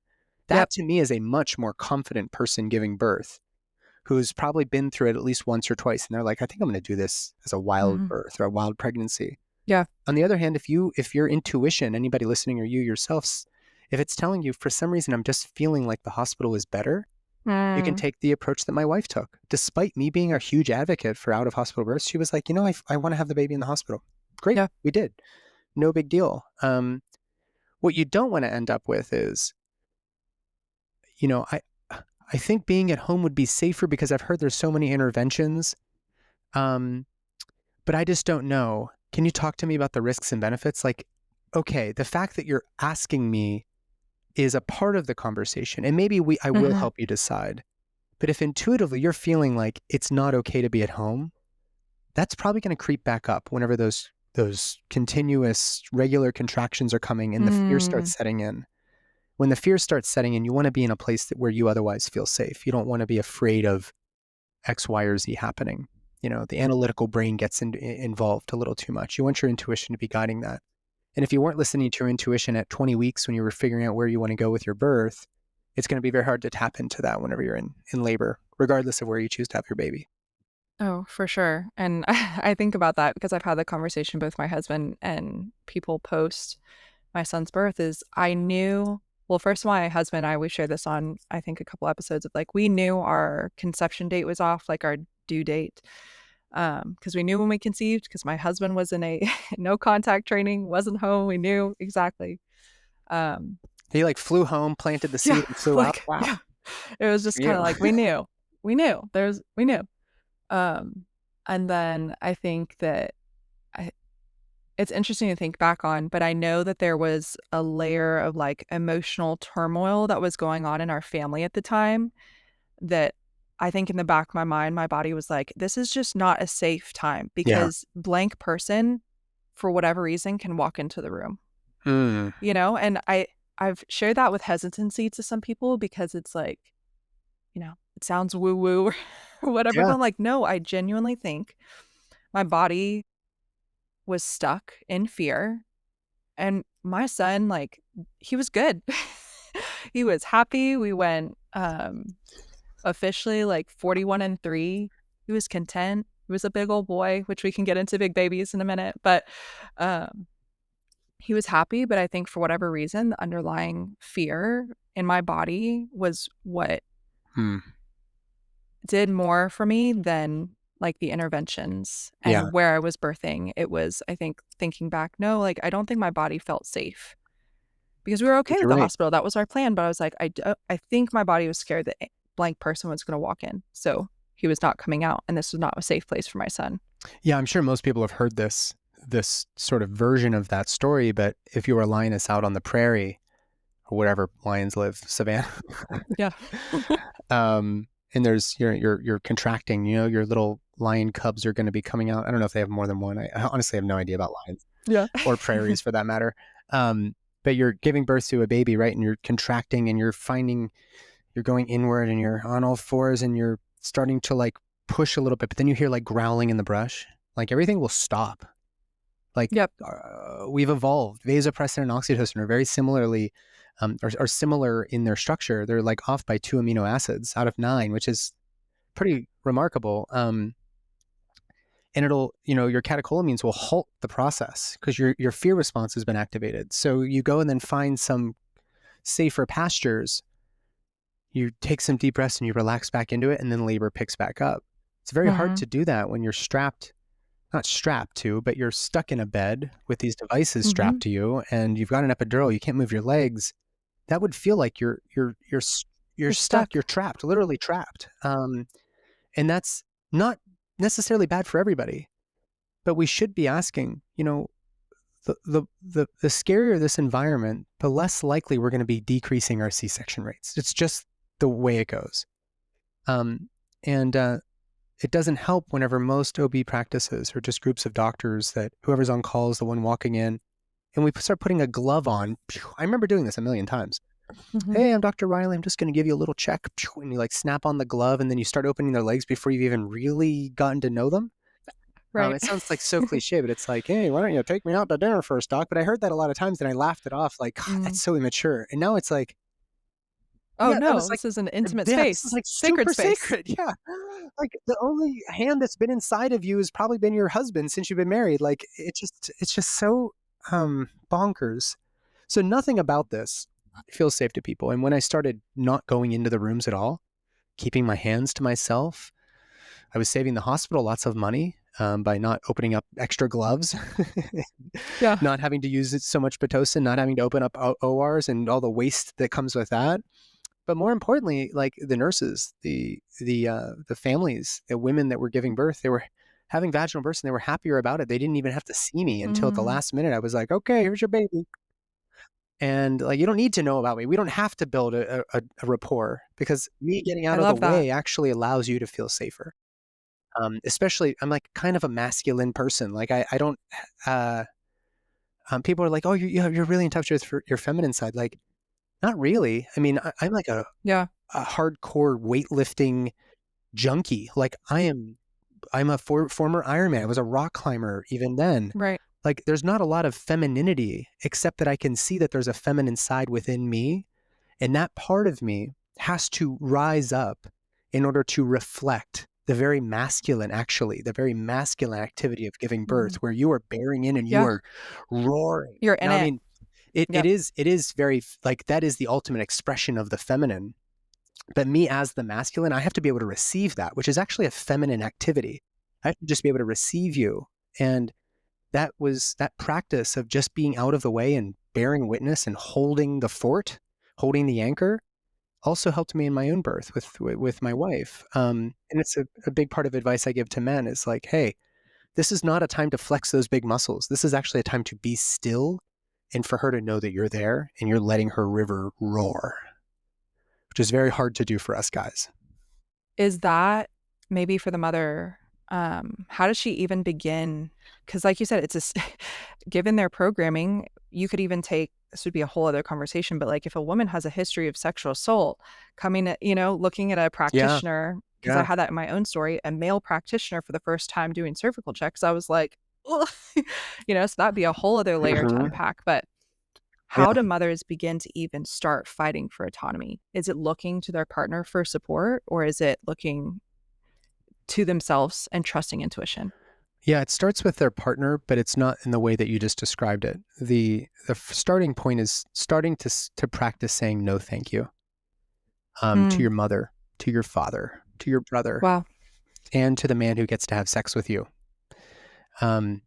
That Yep. to me is a much more confident person giving birth who's probably been through it at least once or twice. And they're like, I think I'm going to do this as a wild Mhm. birth or a wild pregnancy. Yeah. On the other hand, if your intuition, anybody listening or you yourselves, if it's telling you for some reason, I'm just feeling like the hospital is better, you can Mm. take the approach that my wife took. Despite me being a huge advocate for out of hospital births, she was like, I want to have the baby in the hospital. Great. Yeah. We did. No big deal. What you don't want to end up with is, you know, I think being at home would be safer because I've heard there's so many interventions. Um, but I just don't know. Can you talk to me about the risks and benefits? Like, okay, the fact that you're asking me is a part of the conversation, and maybe I will Mhm. help you decide. But if intuitively you're feeling like it's not okay to be at home, that's probably going to creep back up whenever those continuous regular contractions are coming and the fear starts Mm. setting in. When the fear starts setting in, you want to be in a place where you otherwise feel safe. You don't want to be afraid of X, Y, or Z happening. the analytical brain gets involved a little too much. You want your intuition to be guiding that. And if you weren't listening to your intuition at 20 weeks when you were figuring out where you want to go with your birth, it's going to be very hard to tap into that whenever you're in labor, regardless of where you choose to have your baby. Oh, for sure. And I think about that because I've had the conversation with my husband and people post my son's birth is I knew, well, first my husband and I, we shared this on, I think a couple episodes of like, we knew our conception date was off, like our due date. Because we knew when we conceived, because my husband was in a no contact training, wasn't home. We knew exactly. He like flew home, planted the Yeah, seed, and flew out. like, Wow. yeah, it was just kind of like, we knew, we knew we knew. And then I think that it's interesting to think back on, but I know that there was a layer of like emotional turmoil that was going on in our family at the time that I think in the back of my mind, my body was like, this is just not a safe time Yeah. because blank person, for whatever reason, can walk into the room, Mm. and I've shared that with hesitancy to some people because it's like, it sounds woo woo or whatever, but Yeah. I'm like, no, I genuinely think my body was stuck in fear. And my son, like, he was good. He was happy. We went officially like 41-3. He was content. He was a big old boy, which we can get into big babies in a minute. But he was happy. But I think for whatever reason, the underlying fear in my body was what did more for me than like the interventions Yeah. and where I was birthing. It was, I think, thinking back, no, like, I don't think my body felt safe because we were I okay think with you're the right. hospital. That was our plan. But I was like, I think my body was scared that a blank person was going to walk in. So he was not coming out. And this was not a safe place for my son. Yeah, I'm sure most people have heard this sort of version of that story, but if you were a lioness out on the prairie or wherever lions live, savannah, Yeah. and there's you're contracting, your little lion cubs are going to be coming out. I don't know if they have more than one. I honestly have no idea about lions Yeah. or prairies for that matter. But you're giving birth to a baby, right? And you're contracting and you're going inward and you're on all fours and you're starting to like push a little bit, but then you hear like growling in the brush, like everything will stop. Like Yep. we've evolved. Vasopressin and oxytocin are very similarly, are similar in their structure. They're like off by 2 amino acids out of 9, which is pretty remarkable. And it'll, your catecholamines will halt the process because your fear response has been activated. So you go and then find some safer pastures. You take some deep breaths and you relax back into it, and then labor picks back up. It's very hard to do that when you're not strapped to, but you're stuck in a bed with these devices strapped to you, and you've got an epidural. You can't move your legs. That would feel like you're stuck. You're trapped, literally trapped. And that's not necessarily bad for everybody, but we should be asking, the scarier this environment, the less likely we're going to be decreasing our C-section rates. It's just the way it goes. And it doesn't help whenever most OB practices are just groups of doctors that whoever's on call is the one walking in, and we start putting a glove on. I remember doing this a million times. Hey, I'm Dr. Riley. I'm just going to give you a little check. And you like snap on the glove, and then you start opening their legs before you've even really gotten to know them. Right. It sounds like so cliche, but it's like, hey, why don't you take me out to dinner first, doc? But I heard that a lot of times and I laughed it off like, God, that's so immature. And now it's like, Oh, yeah, that no, was like, this is an intimate yeah, space. this is like Sacred super space. sacred. Yeah. Like the only hand that's been inside of you has probably been your husband since you've been married. Like it's just so bonkers. So nothing about this feels safe to people. And when I started not going into the rooms at all, keeping my hands to myself, I was saving the hospital lots of money by not opening up extra gloves, Yeah. not having to use it so much Pitocin, not having to open up ORs and all the waste that comes with that. But more importantly, like the nurses, the families, the women that were giving birth, they were having vaginal births and they were happier about it. They didn't even have to see me until at the last minute. I was like, okay, here's your baby. And like, you don't need to know about me. We don't have to build a rapport because me getting out of the way actually allows you to feel safer. Especially, I'm like kind of a masculine person. Like I don't, people are like, oh, you're really in touch with your feminine side. Like, not really. I mean, I'm like a hardcore weightlifting junkie. Like I am I'm a former Ironman. I was a rock climber even then. Right. Like, there's not a lot of femininity, except that I can see that there's a feminine side within me. And that part of me has to rise up in order to reflect the very masculine, actually, the very masculine activity of giving birth, where you are bearing in and you Yeah. are roaring. You're in Now, I it. mean, it Yep. is very, like, that is the ultimate expression of the feminine. But me as the masculine, I have to be able to receive that, which is actually a feminine activity. I have to just be able to receive you. And that was that practice of just being out of the way and bearing witness and holding the fort, holding the anchor, also helped me in my own birth with my wife. And it's a big part of advice I give to men is like, hey, this is not a time to flex those big muscles. This is actually a time to be still and for her to know that you're there and you're letting her river roar, which is very hard to do for us guys. Is that maybe for the mother? How does she even begin? Because, like you said, it's given their programming, you could even take this would be a whole other conversation. But like, if a woman has a history of sexual assault, coming at looking at a Yeah, practitioner, because I yeah. had that in my own story, a male practitioner for the first time doing cervical checks, I was like, ugh. So that'd be a whole other layer to Mhm. unpack. But how Yeah. do mothers begin to even start fighting for autonomy? Is it looking to their partner for support, or is it looking to themselves and trusting intuition? Yeah, it starts with their partner, but it's not in the way that you just described it. The starting point is starting to practice saying no, thank you, to Mm, your mother, to your father, to your brother, wow. and to the man who gets to have sex with you.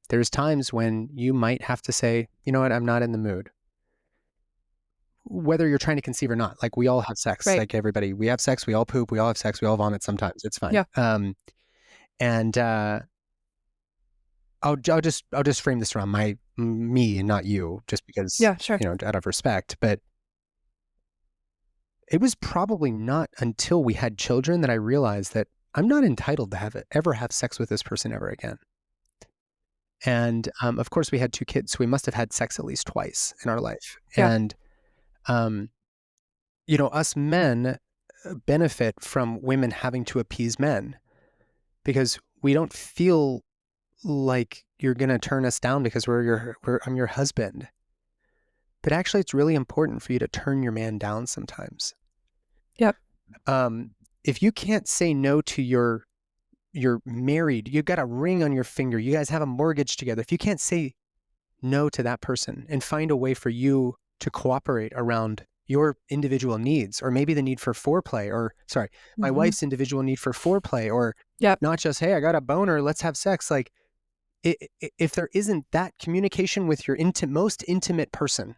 There's times when you might have to say, you know what, I'm not in the mood. Whether you're trying to conceive or not, like we all have sex, Right. like everybody, we have sex, we all poop, we all have sex, we all vomit sometimes. It's fine. Yeah. And I'll just frame this around me and not you, just because, Yeah, sure. out of respect. But it was probably not until we had children that I realized that I'm not entitled to ever have sex with this person ever again. And of course, we had 2 kids, so we must have had sex at least twice in our life. Yeah. And um, us men benefit from women having to appease men because we don't feel like you're gonna turn us down because I'm your husband. But actually, it's really important for you to turn your man down sometimes. Yep. Um, if you can't say no to you're married, you've got a ring on your finger, you guys have a mortgage together. If you can't say no to that person and find a way for you to cooperate around your individual needs, or maybe the need for foreplay, or sorry, my Hmm. wife's individual need for foreplay, or Yep. not just, hey, I got a boner, let's have sex. Like, if there isn't that communication with your most intimate person,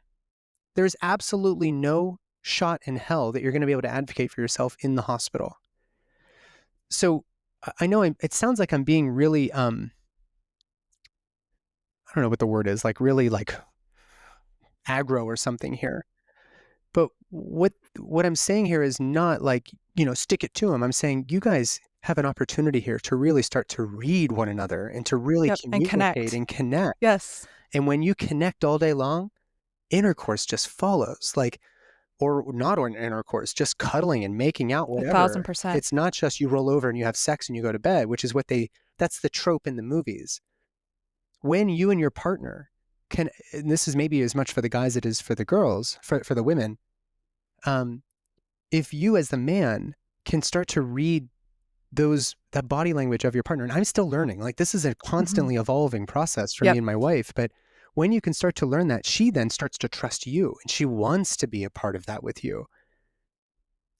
there's absolutely no shot in hell that you're going to be able to advocate for yourself in the hospital. So I know it sounds like I'm being really, I don't know what the word is, like really like aggro or something here. But what I'm saying here is not like, stick it to them. I'm saying you guys have an opportunity here to really start to read one another and to really Yep. And communicate connect. and connect. Yes. And when you connect all day long, intercourse just follows. Like, or not on intercourse, just cuddling and making out, A thousand whatever. percent. It's not just you roll over and you have sex and you go to bed, which is that's the trope in the movies. When you and your partner and this is maybe as much for the guys as it is for the girls, for the women, um, if you as the man can start to read that body language of your partner, and I'm still learning, like this is a Hmm. constantly evolving process for me Yep. and my wife, but when you can start to learn that, she then starts to trust you and she wants to be a part of that with you.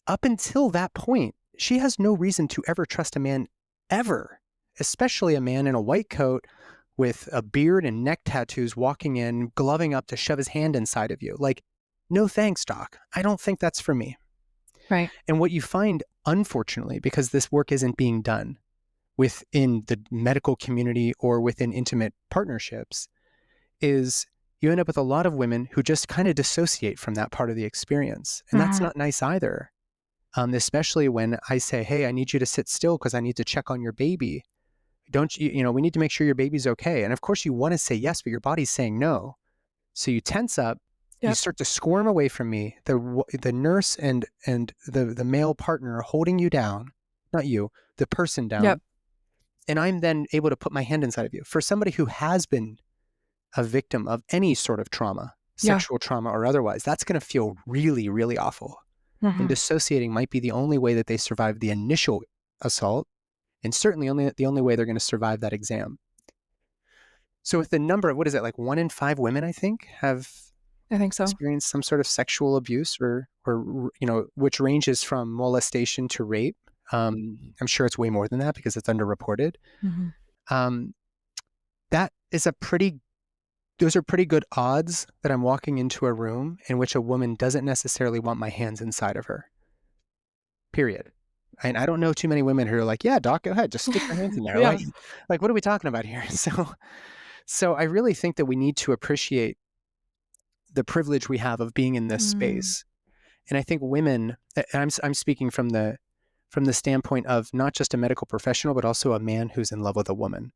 Up until that point, she has no reason to ever trust a man ever, especially a man in a white coat with a beard and neck tattoos walking in, gloving up to shove his hand inside of you. Like, no thanks, doc. I don't think that's for me. Right. And what you find, unfortunately, because this work isn't being done within the medical community or within intimate partnerships, is you end up with a lot of women who just kind of dissociate from that part of the experience. And that's Hmm. not nice either. Especially when I say, hey, I need you to sit still because I need to check on your baby. Don't you, we need to make sure your baby's okay. And of course, you want to say yes, but your body's saying no. So you tense up, you Yep. start to squirm away from me. The nurse and the male partner are holding you down, not you, the person Yep. down. And I'm then able to put my hand inside of you. For somebody who has been a victim of any sort of trauma, Yeah. sexual trauma or otherwise, that's going to feel really, really awful. And dissociating might be the only way that they survive the initial assault, and certainly the only way they're going to survive that exam. So with the number of, what is it, like 1 in 5 women, I think, have I think so. experienced some sort of sexual abuse or which ranges from molestation to rape. I'm sure it's way more than that because it's underreported. Um, that is those are pretty good odds that I'm walking into a room in which a woman doesn't necessarily want my hands inside of her. Period. And I don't know too many women who are like, yeah, doc, go ahead, just stick your hands in there. Yeah. Like, what are we talking about here? So I really think that we need to appreciate the privilege we have of being in this space. And I think women, and I'm speaking from the standpoint of not just a medical professional, but also a man who's in love with a woman.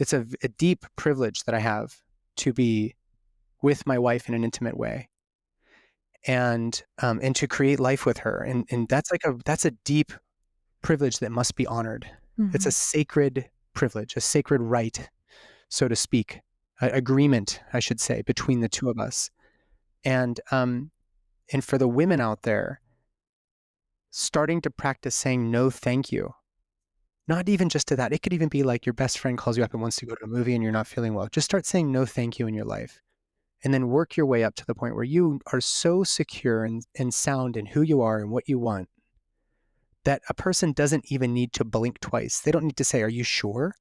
It's a deep privilege that I have to be with my wife in an intimate way, and to create life with her, and that's a deep privilege that must be honored. It's a sacred privilege, a sacred right, so to speak, agreement, I should say, between the two of us. And for the women out there, starting to practice saying no, thank you. Not even just to that. It could even be like your best friend calls you up and wants to go to a movie and you're not feeling well. Just start saying no, thank you in your life. And then work your way up to the point where you are so secure and sound in who you are and what you want that a person doesn't even need to blink twice. They don't need to say, are you sure?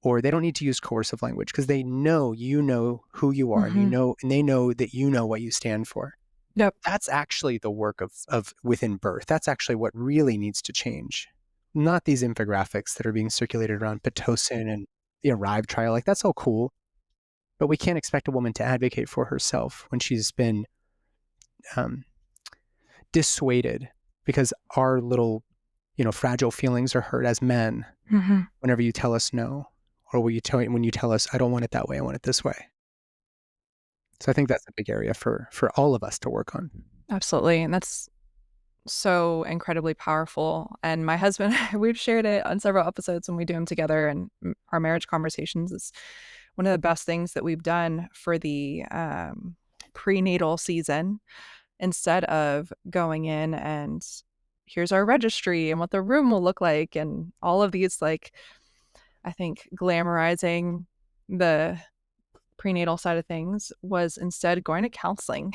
Or they don't need to use coercive language because they know you know who you are, and they know that you know what you stand for. Yep. That's actually the work of within birth. That's actually what really needs to change. Not these infographics that are being circulated around Pitocin and the Arrive trial. Like, that's all cool. But we can't expect a woman to advocate for herself when she's been dissuaded because our little, fragile feelings are hurt as men whenever you tell us no, or when you tell us, I don't want it that way, I want it this way. So I think that's a big area for all of us to work on. Absolutely. And that's so incredibly powerful. And my husband, we've shared it on several episodes when we do them together, and our marriage conversations is one of the best things that we've done for the prenatal season. Instead of going in and here's our registry and what the room will look like and all of these, like, I think glamorizing the prenatal side of things, was instead going to counseling.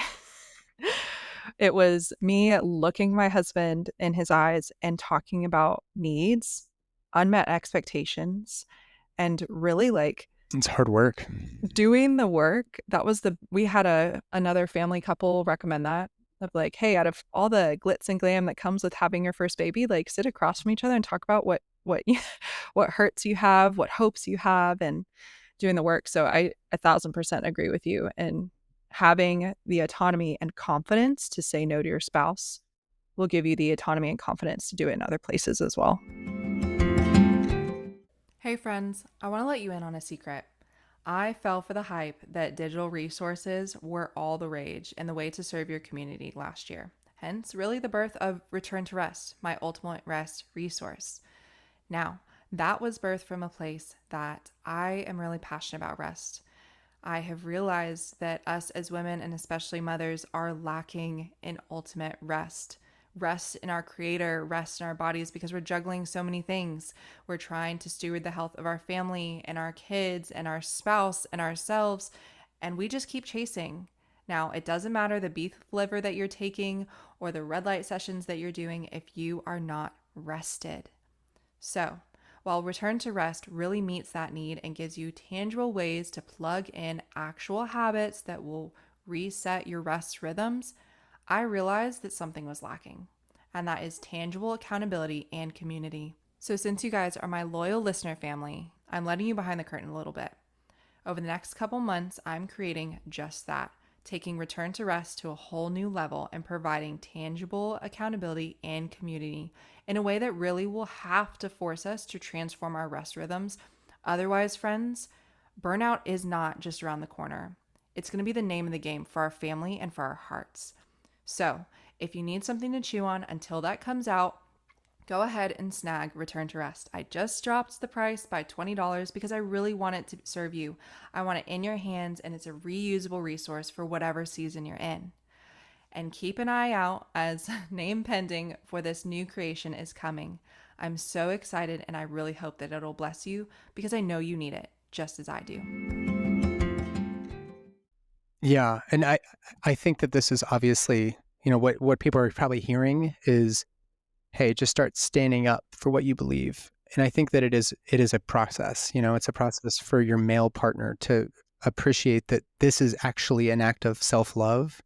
It was me looking my husband in his eyes and talking about needs, unmet expectations, and really, like, It's hard work. doing the work. That was we had another family couple recommend that, of like, hey, out of all the glitz and glam that comes with having your first baby, like, sit across from each other and talk about what what hurts you have, what hopes you have, and doing the work. So I 1,000% agree with you. And having the autonomy and confidence to say no to your spouse will give you the autonomy and confidence to do it in other places as well. Hey friends, I want to let you in on a secret. I fell for the hype that digital resources were all the rage and the way to serve your community last year. Hence, really the birth of Return to Rest, my ultimate rest resource. Now, that was birthed from a place that I am really passionate about rest. I have realized that us as women, and especially mothers, are lacking in ultimate rest. Rest in our creator, rest in our bodies, because we're juggling so many things. We're trying to steward the health of our family and our kids and our spouse and ourselves, and we just keep chasing. Now, it doesn't matter the beef liver that you're taking or the red light sessions that you're doing if you are not rested. So, while Return to Rest really meets that need and gives you tangible ways to plug in actual habits that will reset your rest rhythms, I realized that something was lacking, and that is tangible accountability and community. So since you guys are my loyal listener family, I'm letting you behind the curtain a little bit. Over the next couple months, I'm creating just that, taking Return to Rest to a whole new level and providing tangible accountability and community in a way that really will have to force us to transform our rest rhythms. Otherwise, friends, burnout is not just around the corner. It's going to be the name of the game for our family and for our hearts. So, if you need something to chew on until that comes out, go ahead and snag Return to Rest. I just dropped the price by $20 because I really want it to serve you. I want it in your hands, and it's a reusable resource for whatever season you're in. And keep an eye out as name pending for this new creation is coming. I'm so excited, and I really hope that it'll bless you because I know you need it just as I do. Yeah, and I think that this is obviously, what people are probably hearing is, hey, just start standing up for what you believe. And I think that it is a process. It's a process for your male partner to appreciate that this is actually an act of self-love,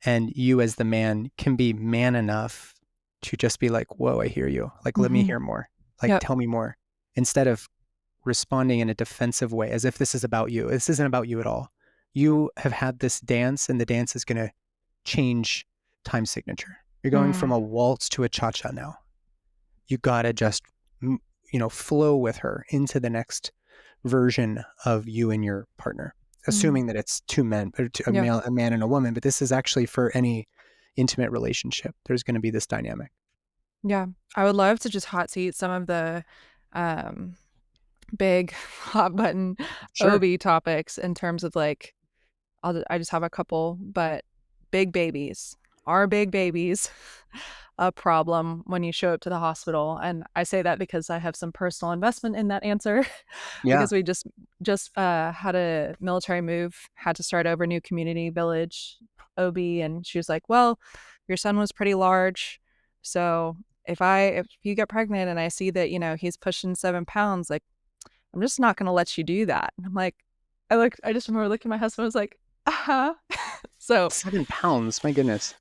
and you as the man can be man enough to just be like, whoa, I hear you. Like, let me hear more. Like, Yep. tell me more. Instead of responding in a defensive way as if this is about you. This isn't about you at all. You have had this dance, and the dance is going to change time signature. You're going from a waltz to a cha-cha now. You got to just, flow with her into the next version of you and your partner, assuming that it's two men, or a man and a woman. But this is actually for any intimate relationship. There's going to be this dynamic. Yeah. I would love to just hot seat some of the big hot button OB topics in terms of like, I just have a couple, but big babies. Are big babies a problem when you show up to the hospital? And I say that because I have some personal investment in that answer. Because we just had a military move, had to start over, new community village OB, and she was like, well, your son was pretty large, so if you get pregnant and I see that he's pushing 7 pounds, like, I'm just not gonna let you do that. And I'm like, I just remember looking at my husband, I was like, so 7 pounds, my goodness.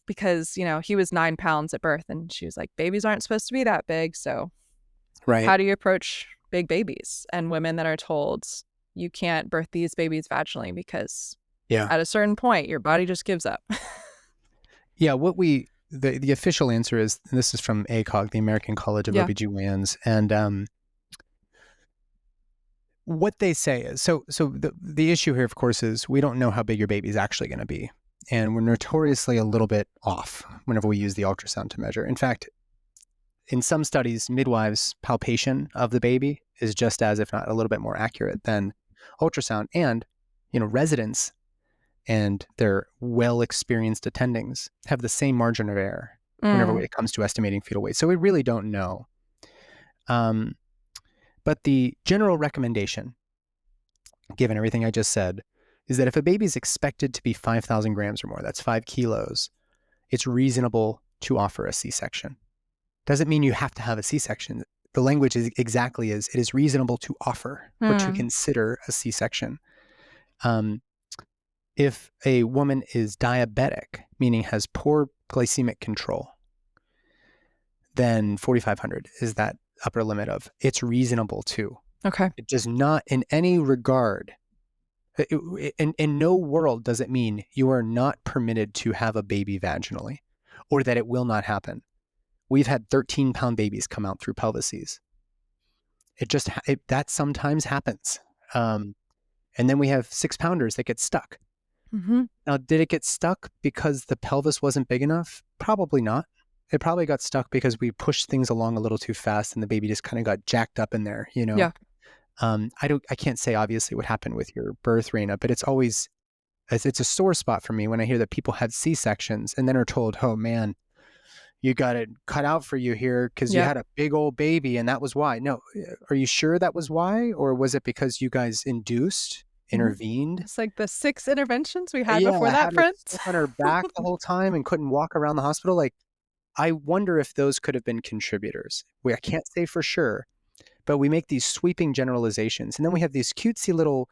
Because he was 9 pounds at birth, and she was like, babies aren't supposed to be that big. So right, how do you approach big babies and women that are told you can't birth these babies vaginally because at a certain point your body just gives up? Yeah, what the official answer is, and this is from ACOG, the American College of OBGYNs, and what they say is, so the issue here, of course, is we don't know how big your baby is actually going to be, and we're notoriously a little bit off whenever we use the ultrasound to measure. In fact, in some studies, midwives' palpation of the baby is just as, if not a little bit more accurate than ultrasound, and residents and their well-experienced attendings have the same margin of error whenever it comes to estimating fetal weight. So we really don't know. But the general recommendation, given everything I just said, is that if a baby is expected to be 5,000 grams or more, that's 5 kilos, it's reasonable to offer a C-section. Doesn't mean you have to have a C-section. The language is exactly as it is reasonable to offer or to consider a C-section. If a woman is diabetic, meaning has poor glycemic control, then 4,500 is that upper limit of it's reasonable to. Okay. It does not in any regard, in no world does it mean you are not permitted to have a baby vaginally or that it will not happen. We've had 13-pound babies come out through pelvises. That sometimes happens. And then we have 6-pounders that get stuck. Now, did it get stuck because the pelvis wasn't big enough? Probably not. It probably got stuck because we pushed things along a little too fast and the baby just kind of got jacked up in there, Yeah. I can't say obviously what happened with your birth, Raina, but it's a sore spot for me when I hear that people had C-sections and then are told, oh man, you got it cut out for you here because you had a big old baby and that was why. No, are you sure that was why? Or was it because you guys intervened? It's like the 6 interventions we had before that, friends. On her back the whole time and couldn't walk around the hospital. Like, I wonder if those could have been contributors. I can't say for sure, but we make these sweeping generalizations. And then we have these cutesy little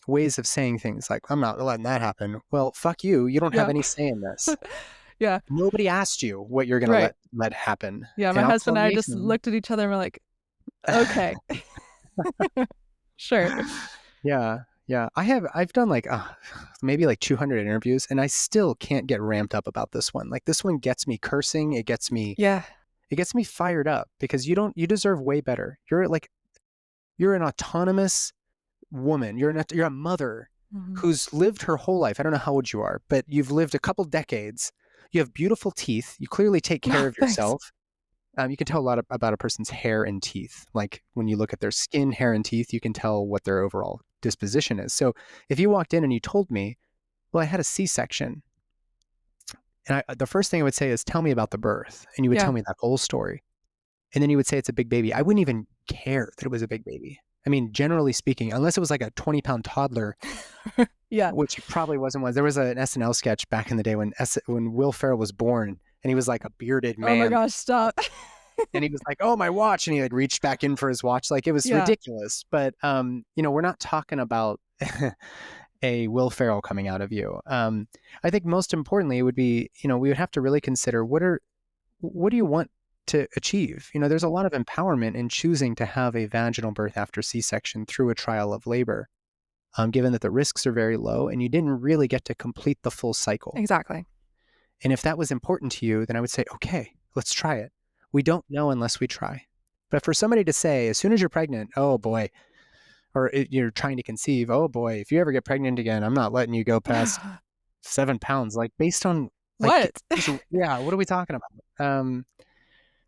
ways of saying things like, I'm not letting that happen. Well, fuck you. You don't have any say in this. Yeah. Nobody asked you what you're going to let happen. Yeah. My husband and I just looked at each other and we're like, okay. Sure. Yeah. Yeah. I've done like maybe like 200 interviews and I still can't get ramped up about this one. Like, this one gets me cursing. It gets me fired up because you deserve way better. You're an autonomous woman. You're a mother who's lived her whole life. I don't know how old you are, but you've lived a couple decades You have beautiful teeth. You clearly take care of Thanks. yourself. You can tell a lot about a person's hair and teeth. Like when you look at their skin, hair, and teeth, you can tell what their overall disposition is. So if you walked in and you told me, well, I had a C-section, and the first thing I would say is, tell me about the birth. And you would Yeah. tell me that whole story. And then you would say it's a big baby. I wouldn't even care that it was a big baby. I mean, generally speaking, unless it was like a 20-pound toddler, Yeah. which it probably wasn't. There was an SNL sketch back in the day when Will Ferrell was born, and he was like a bearded Oh my man. gosh, stop. And he was like, "Oh, my watch," and he like reached back in for his watch. Like, it was Yeah. ridiculous. But we're not talking about a Will Ferrell coming out of you. I think most importantly, it would be, we would have to really consider what do you want to achieve? There's a lot of empowerment in choosing to have a vaginal birth after C-section through a trial of labor, given that the risks are very low and you didn't really get to complete the full cycle. Exactly. And if that was important to you, then I would say, okay, let's try it. We don't know unless we try. But for somebody to say, as soon as you're pregnant, oh boy, or you're trying to conceive, oh boy, if you ever get pregnant again, I'm not letting you go past 7 pounds, like based on like, What? yeah, what are we talking about?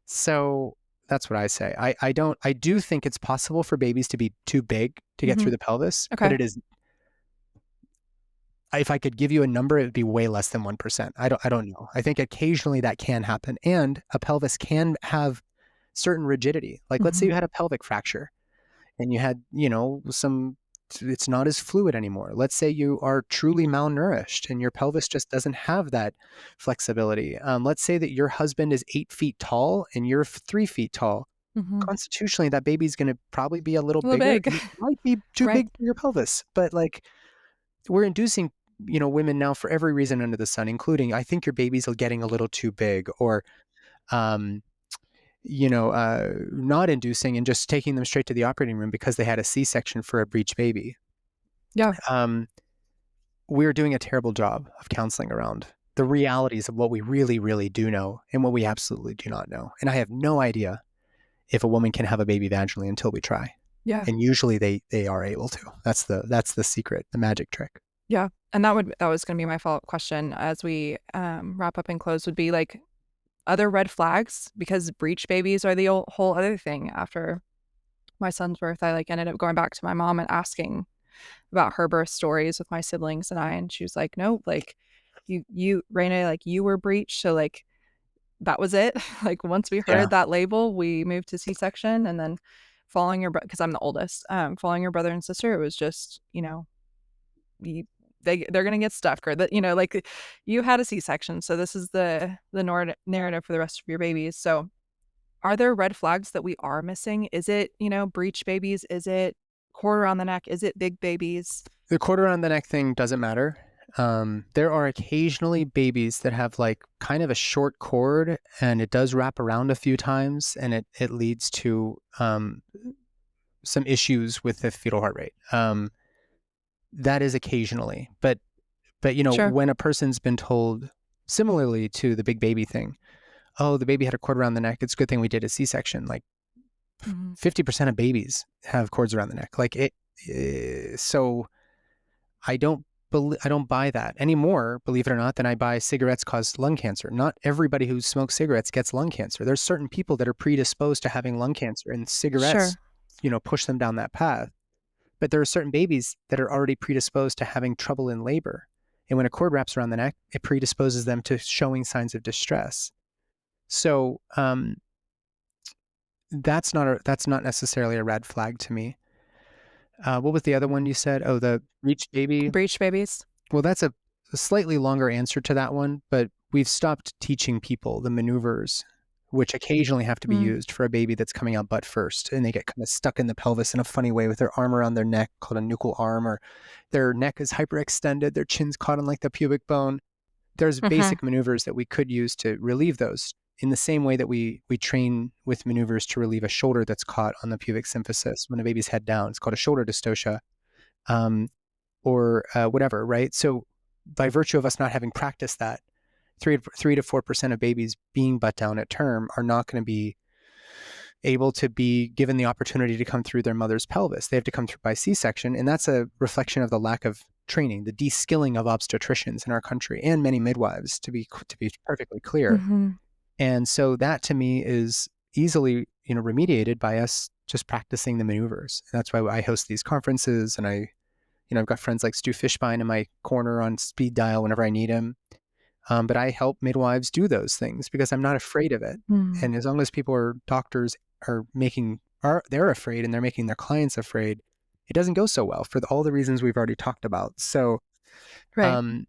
So that's what I say. I do think it's possible for babies to be too big to get through the pelvis, Okay. but it is, if I could give you a number, it would be way less than 1%. I don't know. I think occasionally that can happen, and a pelvis can have certain rigidity. Like, let's say you had a pelvic fracture and you had, it's not as fluid anymore. Let's say you are truly malnourished and your pelvis just doesn't have that flexibility. Let's say that your husband is 8 feet tall and you're 3 feet tall. Constitutionally, that baby's going to probably be a little bigger. Big. It might be too big for your pelvis, but like, we're inducing, women now for every reason under the sun, including, I think your baby's getting a little too big, or, not inducing and just taking them straight to the operating room because they had a C-section for a breech baby. Yeah. We're doing a terrible job of counseling around the realities of what we really, really do know and what we absolutely do not know. And I have no idea if a woman can have a baby vaginally until we try. Yeah. And usually they are able to. That's the secret, the magic trick. Yeah. And that was going to be my follow-up question as we wrap up and close, would be like other red flags, because breech babies are the whole other thing. After my son's birth, I ended up going back to my mom and asking about her birth stories with my siblings and I, and she was like, no, like you Raina, like you were breech, so like that was it. Like once we heard that label, we moved to C-section, and then following your because I'm the oldest, following your brother and sister, it was just, they're gonna get stuck, or that, like you had a C-section, so this is the narrative for the rest of your babies. So are there red flags that we are missing? Is it, breech babies? Is it cord around the neck? Is it big babies? The cord around the neck thing doesn't matter. There are occasionally babies that have like kind of a short cord, and it does wrap around a few times, and it leads to some issues with the fetal heart rate. That is occasionally, but Sure. when a person's been told, similarly to the big baby thing, oh, the baby had a cord around the neck, it's a good thing we did a C-section. Like 50% of babies have cords around the neck. Like so I don't buy that anymore, believe it or not, than I buy cigarettes cause lung cancer. Not everybody who smokes cigarettes gets lung cancer. There's certain people that are predisposed to having lung cancer, and cigarettes, push them down that path. But there are certain babies that are already predisposed to having trouble in labor. And when a cord wraps around the neck, it predisposes them to showing signs of distress. So that's not necessarily a red flag to me. What was the other one you said? Oh, the breech baby. Breech babies. Well, that's a slightly longer answer to that one, but we've stopped teaching people the maneuvers, which occasionally have to be used for a baby that's coming out butt first, and they get kind of stuck in the pelvis in a funny way with their arm around their neck, called a nuchal arm, or their neck is hyperextended, their chin's caught on like the pubic bone. There's basic maneuvers that we could use to relieve those, in the same way that we train with maneuvers to relieve a shoulder that's caught on the pubic symphysis when a baby's head down. It's called a shoulder dystocia, or whatever, right? So by virtue of us not having practiced that, 3 to 4% of babies being butt down at term are not going to be able to be given the opportunity to come through their mother's pelvis. They have to come through by C-section, and that's a reflection of the lack of training, the de-skilling of obstetricians in our country and many midwives, to be perfectly clear. Mm-hmm. And so that to me is easily, remediated by us just practicing the maneuvers. And that's why I host these conferences, and I've got friends like Stu Fishbein in my corner on speed dial whenever I need him. But I help midwives do those things because I'm not afraid of it. Mm. And as long as doctors they're afraid and they're making their clients afraid, it doesn't go so well for all the reasons we've already talked about. So, Right. um,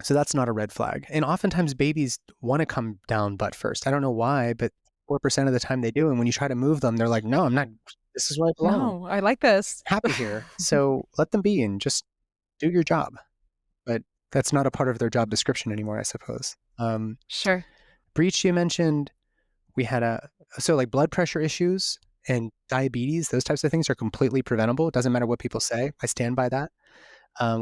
so that's not a red flag. And oftentimes babies want to come down butt first. I don't know why, but 4% of the time they do. And when you try to move them, they're like, no, I'm not. This is where I belong. No, I like this. Happy here. So let them be and just do your job. But that's not a part of their job description anymore, I suppose. Sure. Breach, you mentioned, we had so like blood pressure issues and diabetes, those types of things are completely preventable. It doesn't matter what people say. I stand by that.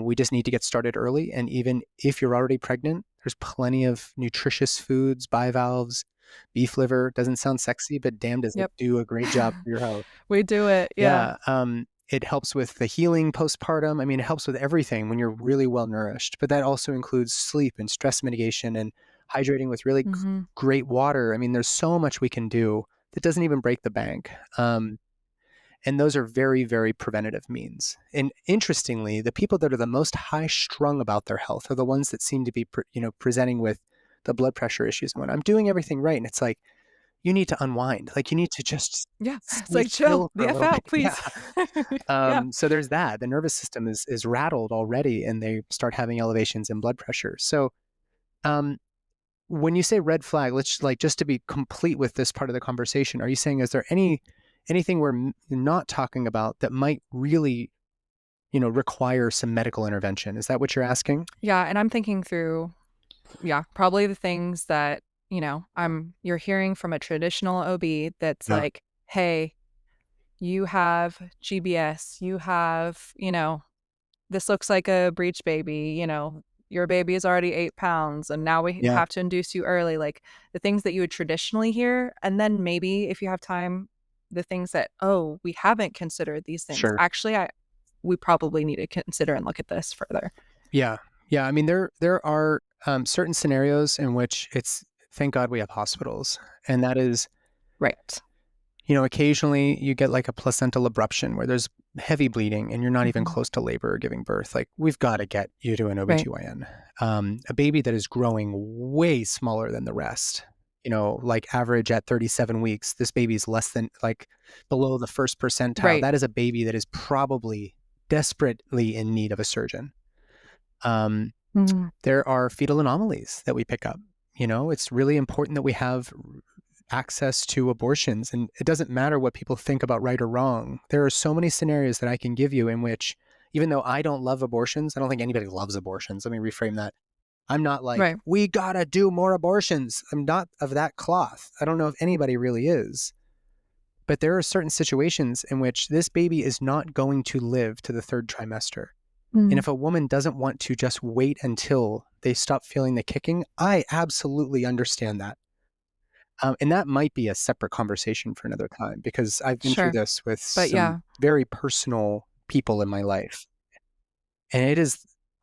We just need to get started early. And even if you're already pregnant, there's plenty of nutritious foods, bivalves, beef liver. Doesn't sound sexy, but damn, does it Yep. do a great job for your health. We do it. Yeah. It helps with the healing postpartum. I mean, it helps with everything when you're really well nourished, but that also includes sleep and stress mitigation and hydrating with really Mm-hmm. great water. I mean, there's so much we can do that doesn't even break the bank. And those are very, very preventative means. And interestingly, the people that are the most high strung about their health are the ones that seem to be, presenting with the blood pressure issues. And when I'm doing everything right, and it's like, you need to unwind. Like, you need to just Yeah. It's be like, chill still for the a F little bit. out, please. Yeah. So there's that. The nervous system is rattled already, and they start having elevations in blood pressure. So, when you say red flag, let's just to be complete with this part of the conversation, are you saying, is there anything we're not talking about that might really, require some medical intervention? Is that what you're asking? Yeah. And I'm thinking through, probably the things that, you're hearing from a traditional OB that's Yeah. like, hey, you have GBS, you have, this looks like a breech baby, your baby is already 8 pounds and now we Yeah. have to induce you early. Like the things that you would traditionally hear. And then maybe if you have time, the things that, oh, we haven't considered these things. Sure. Actually, we probably need to consider and look at this further. Yeah. Yeah. I mean, there are certain scenarios in which thank God we have hospitals. And that is, Right. occasionally you get like a placental abruption where there's heavy bleeding and you're not even Mhm. close to labor or giving birth. Like, we've got to get you to an Right. OBGYN. A baby that is growing way smaller than the rest, like average at 37 weeks, this baby's less than, like, below the first percentile. Right. That is a baby that is probably desperately in need of a surgeon. Mhm. There are fetal anomalies that we pick up. It's really important that we have access to abortions. And it doesn't matter what people think about right or wrong. There are so many scenarios that I can give you in which, even though I don't love abortions, I don't think anybody loves abortions. Let me reframe that. I'm not like, Right. we gotta do more abortions. I'm not of that cloth. I don't know if anybody really is. But there are certain situations in which this baby is not going to live to the third trimester. And Mm. if a woman doesn't want to just wait until they stop feeling the kicking, I absolutely understand that. And that might be a separate conversation for another time, because I've been through Sure. this with But some yeah. very personal people in my life. And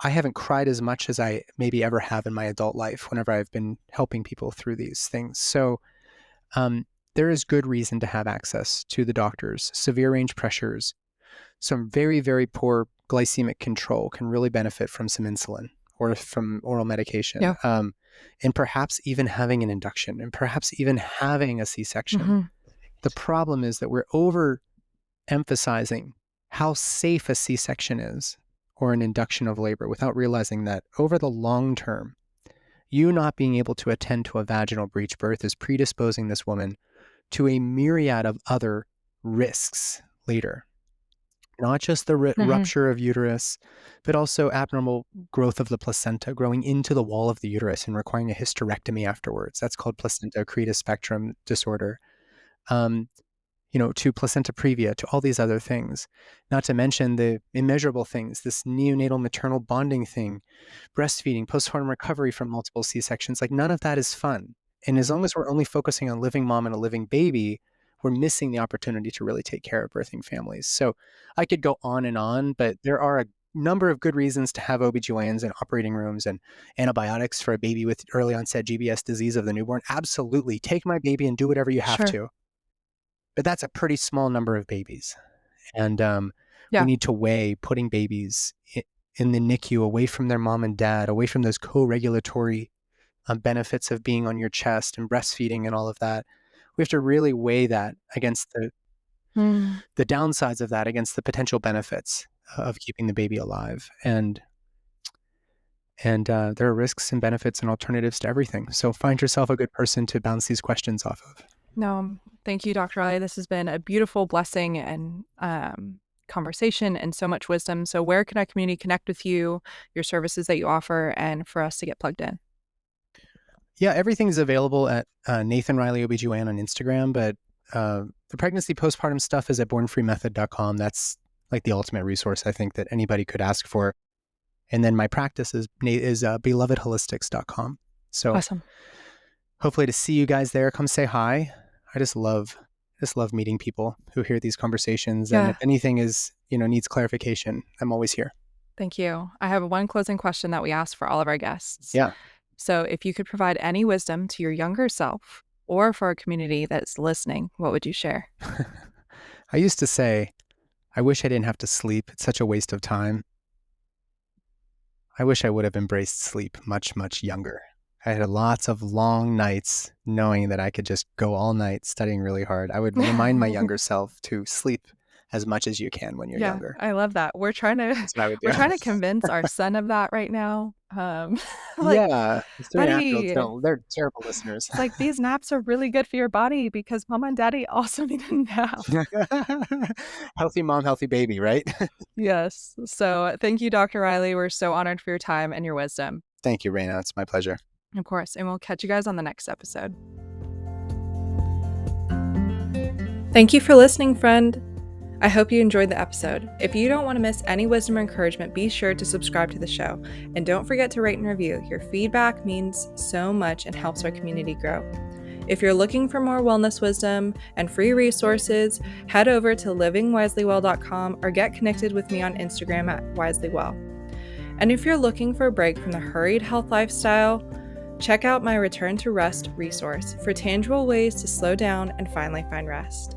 I haven't cried as much as I maybe ever have in my adult life whenever I've been helping people through these things. So, there is good reason to have access to the doctors. Severe range pressures, some very, very poor glycemic control can really benefit from some insulin or from oral medication. Yeah. And perhaps even having an induction, and perhaps even having a C-section. Hmm. The problem is that we're overemphasizing how safe a C-section is or an induction of labor without realizing that over the long term, you not being able to attend to a vaginal breech birth is predisposing this woman to a myriad of other risks later. Not just the Hmm. rupture of uterus, but also abnormal growth of the placenta growing into the wall of the uterus and requiring a hysterectomy afterwards. That's called placenta accreta spectrum disorder. Um, to placenta previa, to all these other things, not to mention the immeasurable things, this neonatal maternal bonding thing, breastfeeding, postpartum recovery from multiple C-sections. Like, none of that is fun. And as long as we're only focusing on living mom and a living baby, we're missing the opportunity to really take care of birthing families. So I could go on and on, but there are number of good reasons to have OBGYNs and operating rooms and antibiotics for a baby with early onset GBS disease of the newborn. Absolutely. Take my baby and do whatever you have to. But that's a pretty small number of babies. And we need to weigh putting babies in the NICU away from their mom and dad, away from those co-regulatory benefits of being on your chest and breastfeeding and all of that. We have to really weigh that against the downsides of that against the potential benefits of keeping the baby alive. And there are risks and benefits and alternatives to everything. So find yourself a good person to bounce these questions off of. No, thank you, Dr. Riley. This has been a beautiful blessing and conversation and so much wisdom. So where can our community connect with you, your services that you offer, and for us to get plugged in? Yeah, everything's available at Nathan Riley OBGYN on Instagram, but the pregnancy postpartum stuff is at bornfreemethod.com. That's like the ultimate resource I think that anybody could ask for. And then my practice is belovedholistics.com. So awesome. Hopefully to see you guys there. Come say hi. I just love meeting people who hear these conversations. And if anything needs clarification, I'm always here. Thank you. I have one closing question that we ask for all of our guests. Yeah. So if you could provide any wisdom to your younger self or for our community that's listening, what would you share? I used to say, I wish I didn't have to sleep. It's such a waste of time. I wish I would have embraced sleep much, much younger. I had lots of long nights knowing that I could just go all night studying really hard. I would remind my younger self to sleep as much as you can when you're younger. I love that. We're trying to convince our son of that right now. Yeah, 3.5-year-olds they're terrible listeners. It's like, these naps are really good for your body because mom and daddy also need a nap. Healthy mom, healthy baby, right? Yes. So thank you, Dr. Riley. We're so honored for your time and your wisdom. Thank you, Raina. It's my pleasure. Of course. And we'll catch you guys on the next episode. Thank you for listening, friend. I hope you enjoyed the episode. If you don't want to miss any wisdom or encouragement, be sure to subscribe to the show. And don't forget to rate and review. Your feedback means so much and helps our community grow. If you're looking for more wellness wisdom and free resources, head over to livingwiselywell.com or get connected with me on Instagram at wiselywell. And if you're looking for a break from the hurried health lifestyle, check out my Return to Rest resource for tangible ways to slow down and finally find rest.